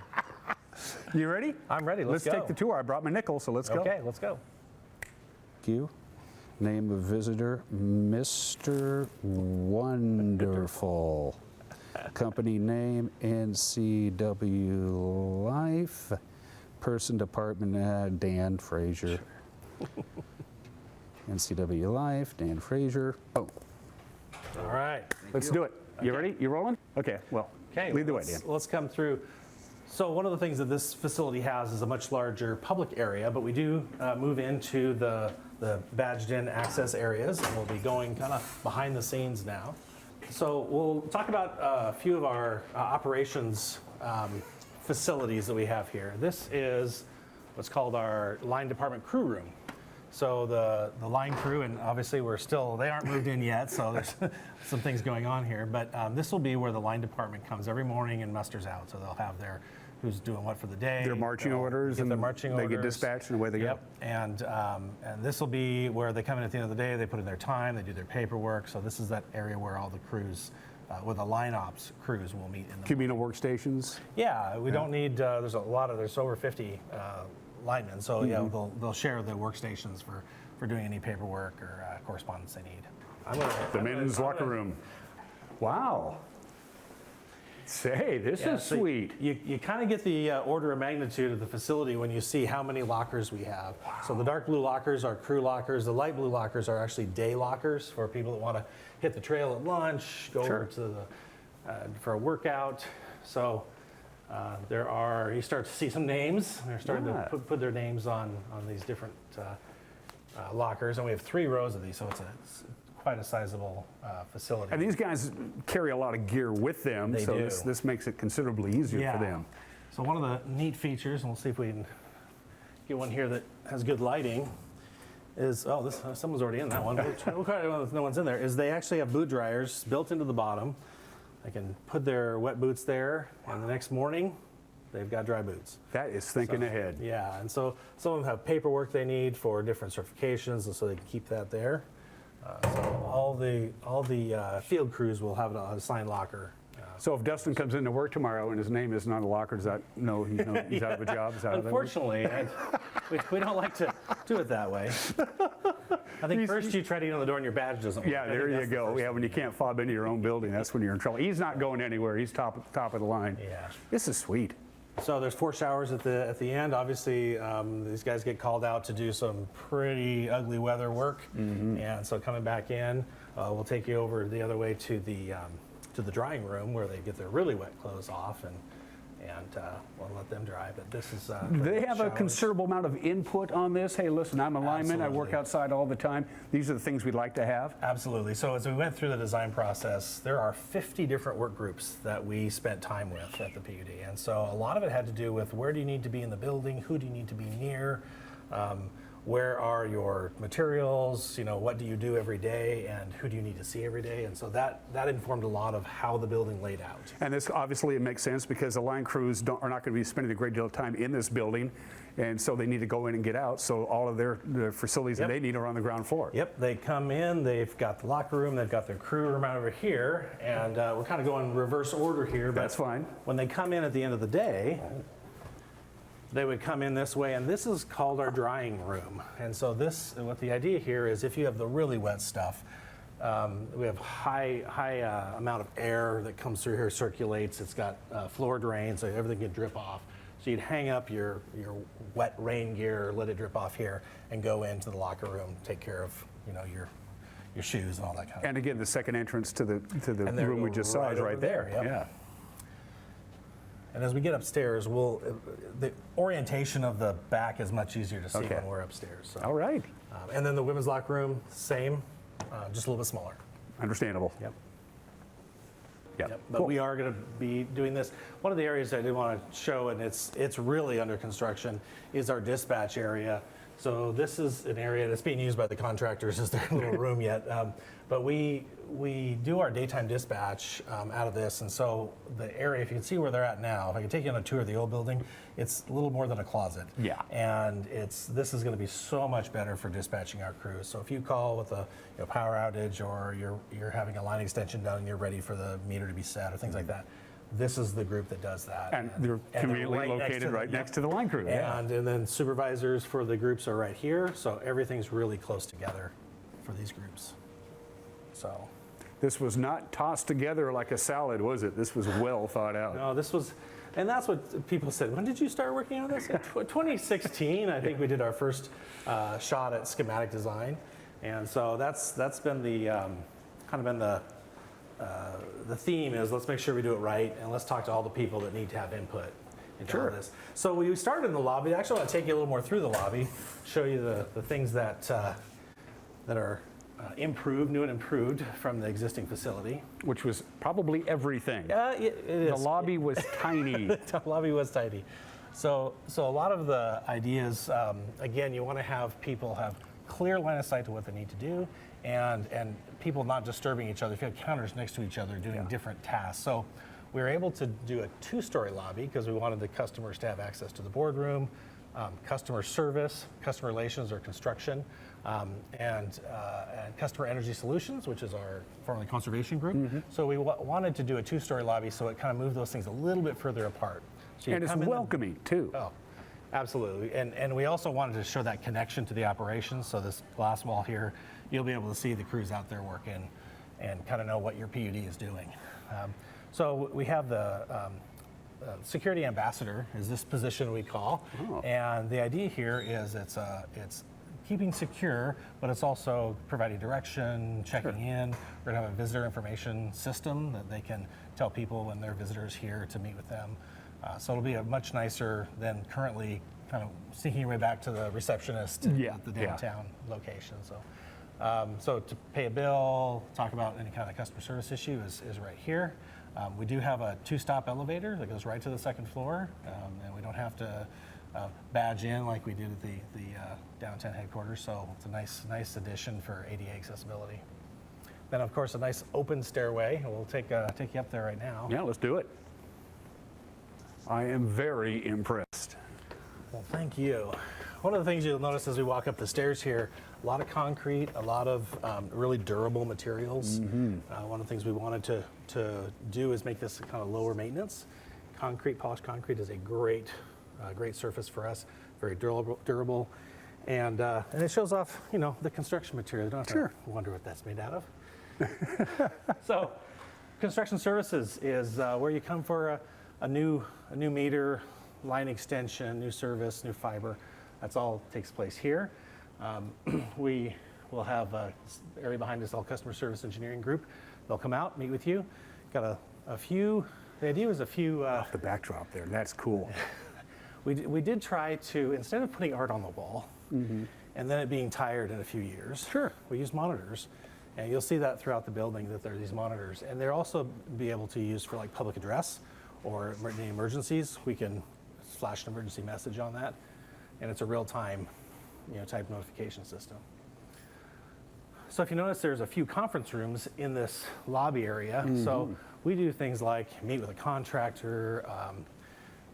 You ready? I'm ready. Let's go. Take the tour. I brought my nickel, so let's go. Okay, let's go. Thank you. Name of visitor, Mr. Wonderful. Company name, NCW Life. Person, department, Dan Frazier. NCW Life, Dan Frazier. Oh. All right. Let's do it. You ready? You rolling? Okay, well, lead the way, Dan. Let's come through. So one of the things that this facility has is a much larger public area, but we do move into the badged in access areas, and we'll be going kind of behind the scenes now. So we'll talk about a few of our operations facilities that we have here. This is what's called our line department crew room. So the line crew, and obviously they aren't moved in yet, so there's some things going on here, but this will be where the line department comes every morning and musters out. So they'll have their who's doing what for the day. Their marching orders, and their marching orders. They get dispatched and away they go. And this will be where they come in at the end of the day, they put in their time, they do their paperwork. So this is that area where all the crews, where the line ops crews will meet in the communal workstations? Yeah, we don't need, there's over 50 linemen. So yeah, they'll share the workstations for doing any paperwork or correspondence they need. The men's locker room. Wow. Say, this is sweet. You kind of get the order of magnitude of the facility when you see how many lockers we have. Wow. So the dark blue lockers are crew lockers. The light blue lockers are actually day lockers for people that want to hit the trail at lunch, go over to for a workout. So you start to see some names. They're starting to put their names on these different lockers, and we have 3 rows of these, so it's quite a sizable facility. And these guys carry a lot of gear with them, so this makes it considerably easier for them. So one of the neat features, and we'll see if we can get one here that has good lighting, is, someone's already in that one. No one's in there, is they actually have boot dryers built into the bottom. They can put their wet boots there, and the next morning, they've got dry boots. That is thinking ahead. Yeah, and so some of them have paperwork they need for different certifications, and so they can keep that there. So all the field crews will have an assigned locker. So if Dustin comes into work tomorrow and his name isn't on the locker, does that he's out of a job? Is that Unfortunately, we don't like to do it that way. I think first you try to get on the door and your badge doesn't work. Yeah, there you go. Yeah, when you can't fob into your own building, that's when you're in trouble. He's not going anywhere. He's top of the line. Yeah. This is sweet. So there's 4 showers at the end. Obviously, these guys get called out to do some pretty ugly weather work, and so coming back in, we'll take you over the other way to the drying room where they get their really wet clothes off, and we'll let them dry. But this is they have a considerable amount of input on this. Hey, listen, I'm a lineman. I work outside all the time. These are the things we'd like to have. Absolutely. So as we went through the design process, there are 50 different work groups that we spent time with at the PUD, and so a lot of it had to do with where do you need to be in the building, who do you need to be near. Where are your materials, what do you do every day, and who do you need to see every day? And so that informed a lot of how the building laid out. And this obviously it makes sense because the line crews are not going to be spending a great deal of time in this building, and so they need to go in and get out. So all of their facilities that they need are on the ground floor. Yep, they come in, they've got the locker room, they've got their crew room out over here, and we're kind of going reverse order here. But that's fine. When they come in at the end of the day, they would come in this way, and this is called our drying room. And so what the idea here is if you have the really wet stuff, we have high amount of air that comes through here, circulates. It's got floor drain, so everything can drip off. So you'd hang up your wet rain gear, let it drip off here, and go into the locker room, take care of your shoes and all that kind of stuff. And again, the second entrance to the room we just saw is right there. Yep. Yeah. And as we get upstairs, the orientation of the back is much easier to see when we're upstairs. So. All right. And then the women's locker room, same, just a little bit smaller. Understandable. Yep. Yep. But we are going to be doing this. One of the areas I did want to show, and it's really under construction, is our dispatch area. So this is an area that's being used by the contractors as their little room yet. But we do our daytime dispatch out of this, and so the area, if you can see where they're at now, if I can take you on a tour of the old building, it's a little more than a closet. Yeah. And this is going to be so much better for dispatching our crews. So if you call with a power outage, or you're having a line extension done and you're ready for the meter to be set or things like that, this is the group that does that. And they're conveniently located right next to the line crew. And then supervisors for the groups are right here, so everything's really close together for these groups. So this was not tossed together like a salad, was it? This was well thought out. No, this was, and that's what people said. When did you start working on this? In 2016, I think we did our first shot at schematic design, and so that's been the kind of been the theme is let's make sure we do it right, and let's talk to all the people that need to have input into all this. So we started in the lobby. Actually, I want to take you a little more through the lobby, show you the things that are improved, new and improved from the existing facility. Which was probably everything. It is. The lobby was tiny. The lobby was tiny. So a lot of the ideas, again, you want to have people have clear line of sight to what they need to do, and people not disturbing each other. If you have counters next to each other doing different tasks. So we were able to do a 2-story lobby because we wanted the customers to have access to the boardroom, customer service, customer relations or construction, and customer energy solutions, which is our formerly conservation group. So we wanted to do a 2-story lobby, so it kind of moved those things a little bit further apart. So and it's welcoming too. Oh, absolutely. And we also wanted to show that connection to the operations. So this glass wall here, you'll be able to see the crews out there working and kind of know what your PUD is doing. So we have the security ambassador is this position we call. And the idea here is it's keeping secure, but it's also providing direction, checking in. We're gonna have a visitor information system that they can tell people when their visitors here to meet with them. So it'll be a much nicer than currently kind of sneaking your way back to the receptionist at the downtown location. So to pay a bill, talk about any kind of customer service issue is right here. We do have a 2-stop elevator that goes right to the 2nd floor, and we don't have to badge in like we did at the downtown headquarters. So it's a nice addition for ADA accessibility. Then of course a nice open stairway. We'll take you up there right now. Yeah, let's do it. I am very impressed. Well, thank you. One of the things you'll notice as we walk up the stairs here, a lot of concrete, a lot of really durable materials. One of the things we wanted to do is make this kind of lower maintenance. Polished concrete is a great surface for us, very durable, and it shows off, the construction material. You don't have to wonder what that's made out of. So, construction services is where you come for a new meter, line extension, new service, new fiber. That's all takes place here. We will have an area behind us, all customer service engineering group. They'll come out, meet with you. Got a few. The idea was a few. Off the backdrop there. That's cool. We did try to, instead of putting art on the wall and then it being tired in a few years, we use monitors. And you'll see that throughout the building that there are these monitors. And they're also be able to use for like public address or any emergencies. We can flash an emergency message on that. And it's a real-time type notification system. So if you notice, there's a few conference rooms in this lobby area. So we do things like meet with a contractor,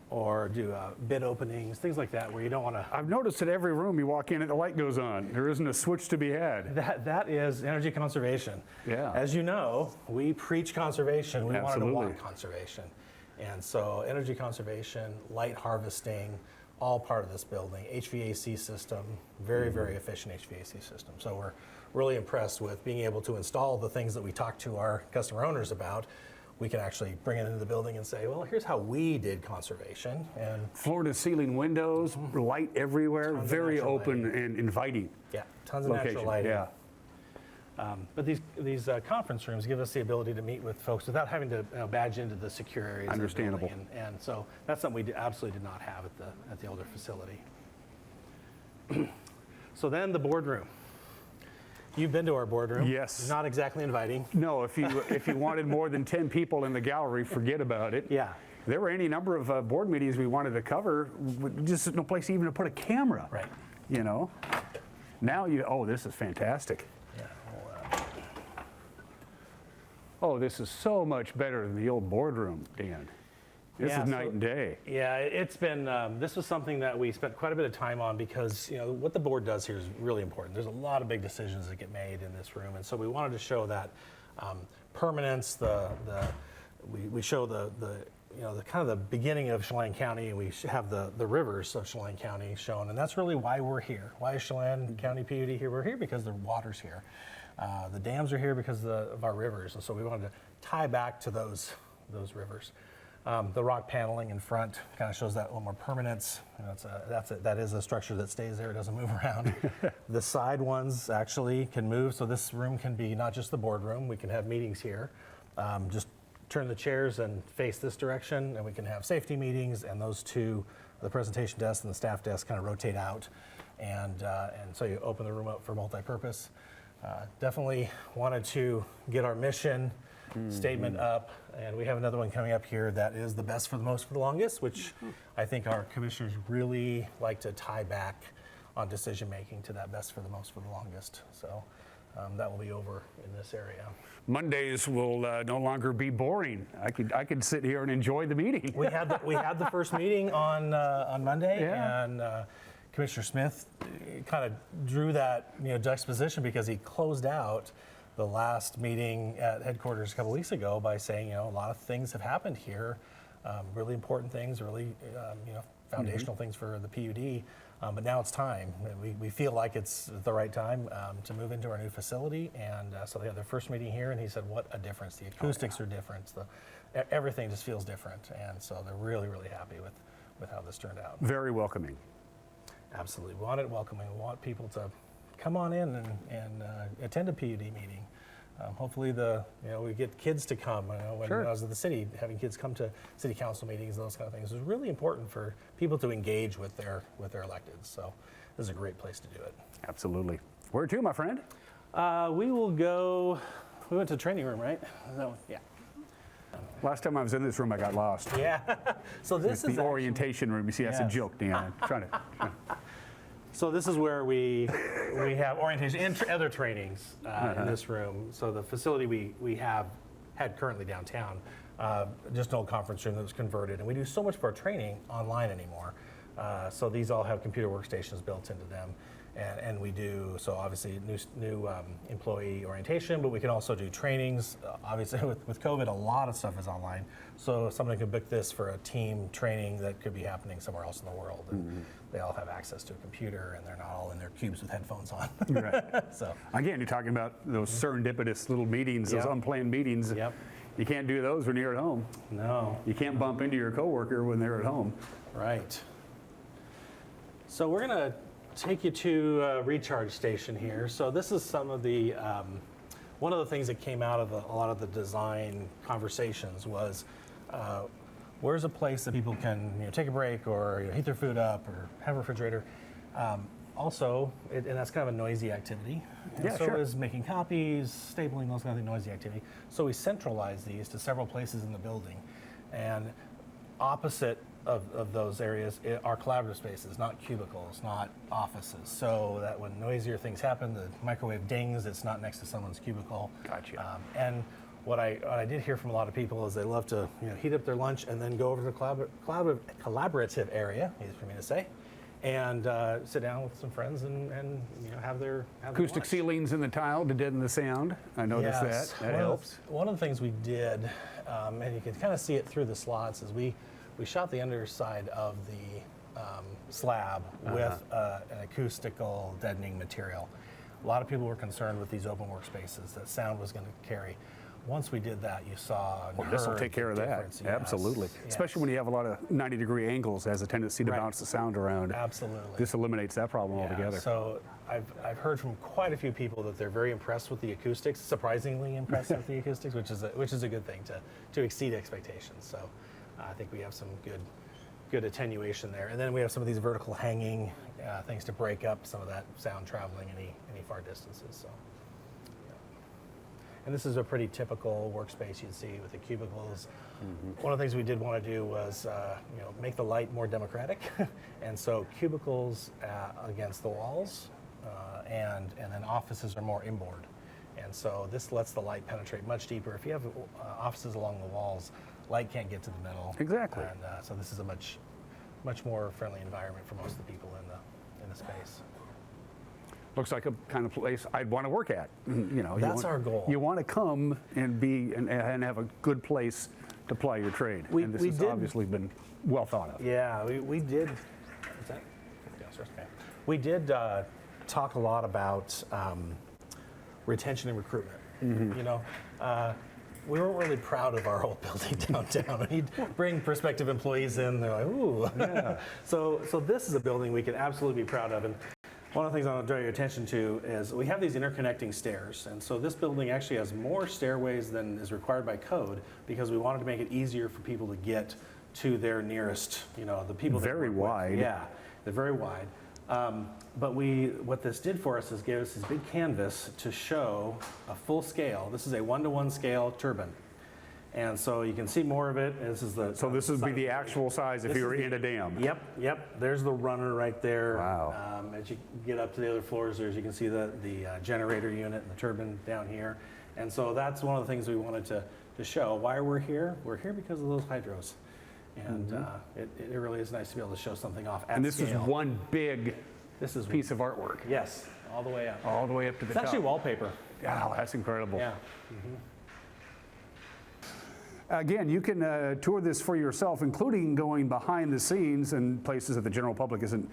or do bid openings, things like that, where you don't want to. I've noticed that every room you walk in and the light goes on. There isn't a switch to be had. That is energy conservation. Yeah. As you know, we preach conservation. We wanted to want conservation. And so energy conservation, light harvesting, all part of this building. HVAC system, very, very efficient HVAC system. So we're really impressed with being able to install the things that we talk to our customer owners about. We can actually bring it into the building and say, well, here's how we did conservation. And floor to ceiling windows, light everywhere, very open and inviting. Yeah, tons of natural lighting. But these conference rooms give us the ability to meet with folks without having to badge into the secure areas. Understandable. And so that's something we absolutely did not have at the older facility. So then the boardroom. You've been to our boardroom. Yes. Not exactly inviting. No, if you wanted more than 10 people in the gallery, forget about it. Yeah. There were any number of board meetings we wanted to cover, just no place even to put a camera. Right. you know. Now oh, this is fantastic. Oh, this is so much better than the old boardroom, Dan. This is night and day. Yeah, it's been, this was something that we spent quite a bit of time on because, you know, what the board does here is really important. There's a lot of big decisions that get made in this room, and so we wanted to show that permanence, we show the you know, the kind of the beginning of Chelan County, and we have the rivers of Chelan County shown, and that's really why we're here. Why is Chelan County PUD here? We're here because the water's here. The dams are here because of our rivers, and so we wanted to tie back to those rivers. The rock paneling in front kind of shows that a little more permanence. You know, that is a structure that stays there; it doesn't move around. The side ones actually can move, so this room can be not just the boardroom. We can have meetings here. Just turn the chairs and face this direction, and we can have safety meetings. And those two, the presentation desk and the staff desk, kind of rotate out, and so you open the room up for multi-purpose. Definitely wanted to get our mission statement up, and we have another one coming up here that is the best for the most for the longest, which I think our commissioners really like to tie back on decision making to that best for the most for the longest. So that will be over in this area. Mondays will no longer be boring. I could sit here and enjoy the meeting. We had the first meeting on Monday, and Commissioner Smith kind of drew that juxtaposition because he closed out the last meeting at headquarters a couple weeks ago by saying, a lot of things have happened here, really important things, really foundational things for the PUD. But now it's time. We feel like it's the right time to move into our new facility, and so they had their first meeting here, and he said, "What a difference! The acoustics are different. Everything just feels different," and so they're really, really happy with how this turned out. Very welcoming. Absolutely, we want it welcoming. We want people to come on in and attend a PUD meeting. Hopefully, we get kids to come. When I was at the city, having kids come to city council meetings, those kind of things is really important for people to engage with their electeds. So, this is a great place to do it. Absolutely. Where to, my friend? We will go. We went to the training room, right? Yeah. Last time I was in this room, I got lost. Yeah. So this is the orientation room. You see, that's a joke, Dan. I'm trying to. So this is where we have orientation and other trainings in this room. So the facility we had currently downtown, just an old conference room that was converted, and we do so much of our training online anymore. So these all have computer workstations built into them, and we do obviously new employee orientation, but we can also do trainings. Obviously with COVID, a lot of stuff is online. So someone could book this for a team training that could be happening somewhere else in the world. And they all have access to a computer, and they're not all in their cubes with headphones on. Right. So again, you're talking about those serendipitous little meetings, those unplanned meetings. Yep. You can't do those when you're at home. No. You can't bump into your coworker when they're at home. Right. So we're going to take you to a recharge station here. So this is some of the, one of the things that came out of a lot of the design conversations was, where's a place that people can take a break or heat their food up or have a refrigerator. Also, and that's kind of a noisy activity. Yeah, so sure. is making copies, stapling, those kind of things, noisy activity. So we centralized these to several places in the building. And opposite of those areas are collaborative spaces, not cubicles, not offices. So that when noisier things happen, the microwave dings, it's not next to someone's cubicle. Gotcha. And what I did hear from a lot of people is they love to heat up their lunch and then go over to the collaborative area, easy for me to say, and sit down with some friends and have their acoustic lunch. ceilings in the tile to deaden the sound. I noticed that helps. One of the things we did, and you can kind of see it through the slots, is we shot the underside of the slab with an acoustical deadening material. A lot of people were concerned with these open workspaces that sound was going to carry. Once we did that, you saw and this will heard take care of the that. difference. Yes. Absolutely. Yes. Especially when you have a lot of 90-degree angles, it has a tendency to bounce the sound around. Absolutely. This eliminates that problem altogether. So I've heard from quite a few people that they're very impressed with the acoustics, surprisingly impressed with the acoustics, which is a good thing to exceed expectations. So I think we have some good attenuation there. And then we have some of these vertical hanging things to break up some of that sound traveling any far distances. So. And this is a pretty typical workspace you'd see with the cubicles. One of the things we did want to do was make the light more democratic. And so cubicles against the walls, and then offices are more inboard. And so this lets the light penetrate much deeper. If you have offices along the walls, light can't get to the middle. Exactly. And so this is a much more friendly environment for most of the people in the space. Looks like a kind of place I'd want to work at. That's our goal. You want to come and be and have a good place to ply your trade. And this has obviously been well thought of. Yeah, we did. Is that downstairs? Okay. We did talk a lot about retention and recruitment. We weren't really proud of our old building downtown. We'd bring prospective employees in. They're like, ooh. Yeah. So this is a building we can absolutely be proud of. And one of the things I want to draw your attention to is we have these interconnecting stairs. And so this building actually has more stairways than is required by code because we wanted to make it easier for people to get to their nearest, the people. Very wide. Yeah, they're very wide. But what this did for us is give us this big canvas to show a full scale. This is a 1-to-1 scale turbine. And so you can see more of it. So this would be the actual size if you were in a dam. Yep. There's the runner right there. Wow. As you get up to the other floors, you can see the generator unit and the turbine down here. And so that's one of the things we wanted to show. Why we're here? We're here because of those hydros. And it really is nice to be able to show something off at scale. And this is one big piece of artwork. Yes, all the way up. All the way up to the top. It's actually wallpaper. Yeah, that's incredible. Yeah. Again, you can tour this for yourself, including going behind the scenes and places that the general public isn't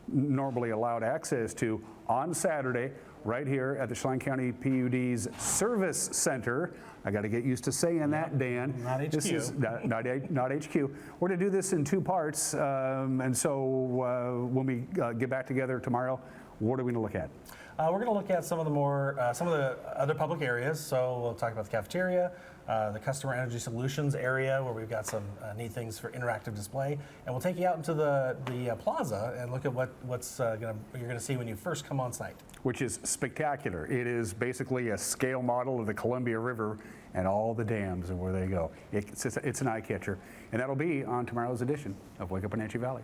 normally allowed access to on Saturday, right here at the Chelan County PUD's Service Center. I got to get used to saying that, Dan. Not HQ. This is not HQ. We're going to do this in 2 parts, and so when we get back together tomorrow, what are we going to look at? We're going to look at some of the other public areas. So we'll talk about the cafeteria, the customer energy solutions area where we've got some neat things for interactive display, and we'll take you out into the plaza and look at what's you're going to see when you first come on site. Which is spectacular. It is basically a scale model of the Columbia River and all the dams and where they go. It's an eye catcher, and that'll be on tomorrow's edition of Wake Up Wenatchee Valley.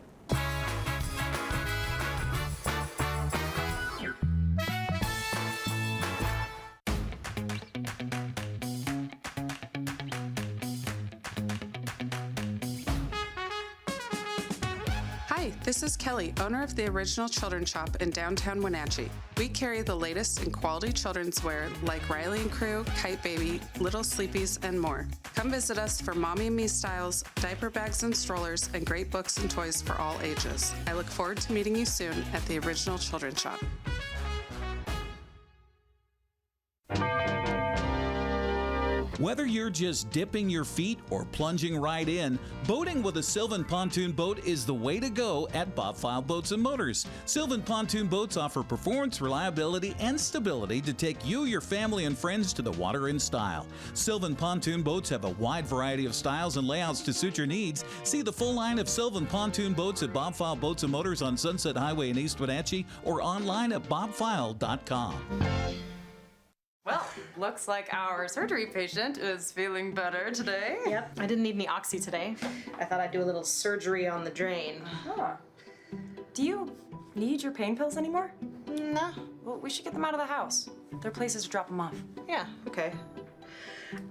Hi, this is Kelly, owner of the Original Children's Shop in downtown Wenatchee. We carry the latest in quality children's wear like Riley & Crew, Kite Baby, Little Sleepies, and more. Come visit us for mommy and me styles, diaper bags and strollers, and great books and toys for all ages. I look forward to meeting you soon at the Original Children's Shop. Whether you're just dipping your feet or plunging right in, boating with a Sylvan pontoon boat is the way to go at Bob File Boats and Motors. Sylvan pontoon boats offer performance, reliability, and stability to take you, your family, and friends to the water in style. Sylvan pontoon boats have a wide variety of styles and layouts to suit your needs. See the full line of Sylvan pontoon boats at Bob File Boats and Motors on Sunset Highway in East Wenatchee or online at bobfile.com. Well, looks like our surgery patient is feeling better today. Yep, I didn't need any oxy today. I thought I'd do a little surgery on the drain. Huh. Do you need your pain pills anymore? No. Well, we should get them out of the house. There are places to drop them off. Yeah, okay.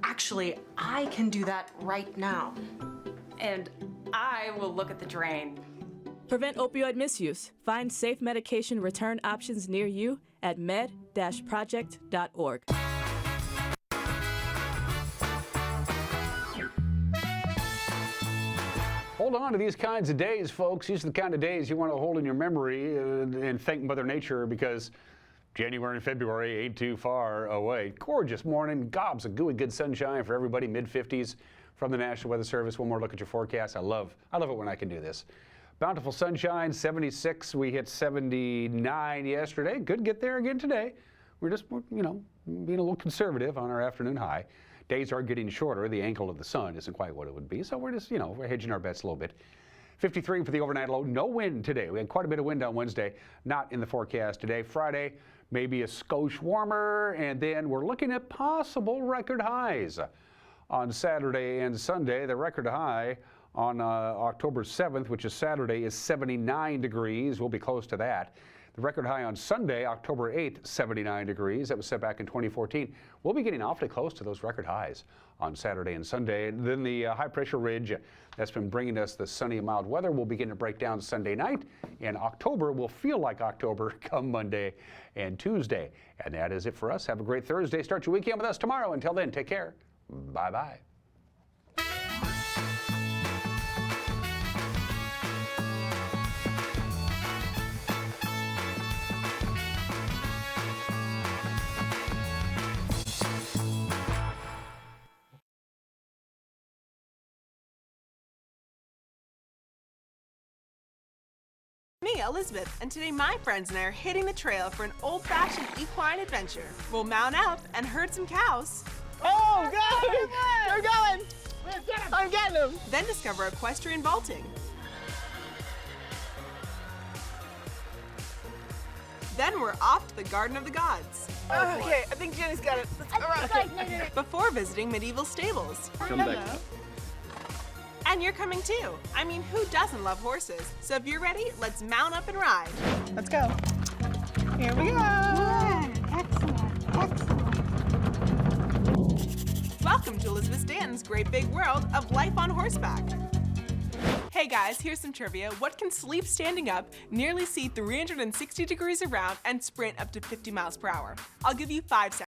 Actually, I can do that right now. And I will look at the drain. Prevent opioid misuse. Find safe medication return options near you at med-project.org. Hold on to these kinds of days, folks. These are the kind of days you want to hold in your memory and thank Mother Nature, because January and February ain't too far away. Gorgeous morning, gobs of gooey good sunshine for everybody, mid-50s from the National Weather Service. One more look at your forecast. I love it when I can do this. Bountiful sunshine, 76. We hit 79 yesterday. Could get there again today. We're just, being a little conservative on our afternoon high. Days are getting shorter. The angle of the sun isn't quite what it would be. So we're just, we're hedging our bets a little bit. 53 for the overnight low. No wind today. We had quite a bit of wind on Wednesday. Not in the forecast today. Friday, maybe a skosh warmer, and then we're looking at possible record highs on Saturday and Sunday. The record high on October 7th, which is Saturday, is 79 degrees. We'll be close to that. The record high on Sunday, October 8th, 79 degrees. That was set back in 2014. We'll be getting awfully close to those record highs on Saturday and Sunday. And then the high pressure ridge that's been bringing us the sunny and mild weather will begin to break down Sunday night. And October will feel like October come Monday and Tuesday. And that is it for us. Have a great Thursday. Start your weekend with us tomorrow. Until then, take care. Bye-bye. Me, Elizabeth, and today my friends and I are hitting the trail for an old-fashioned equine adventure. We'll mount up and herd some cows. Oh, God! They're going! I'm getting them! Then discover equestrian vaulting. Then we're off to the Garden of the Gods. Okay, I think Jenny's got it. Let's go around. Before visiting medieval stables. Come back. And you're coming too. I mean, who doesn't love horses? So if you're ready, let's mount up and ride. Let's go. Here we go. Excellent. Welcome to Elizabeth Stanton's great big world of life on horseback. Hey guys, here's some trivia. What can sleep standing up, nearly see 360 degrees around, and sprint up to 50 miles per hour? I'll give you 5 seconds.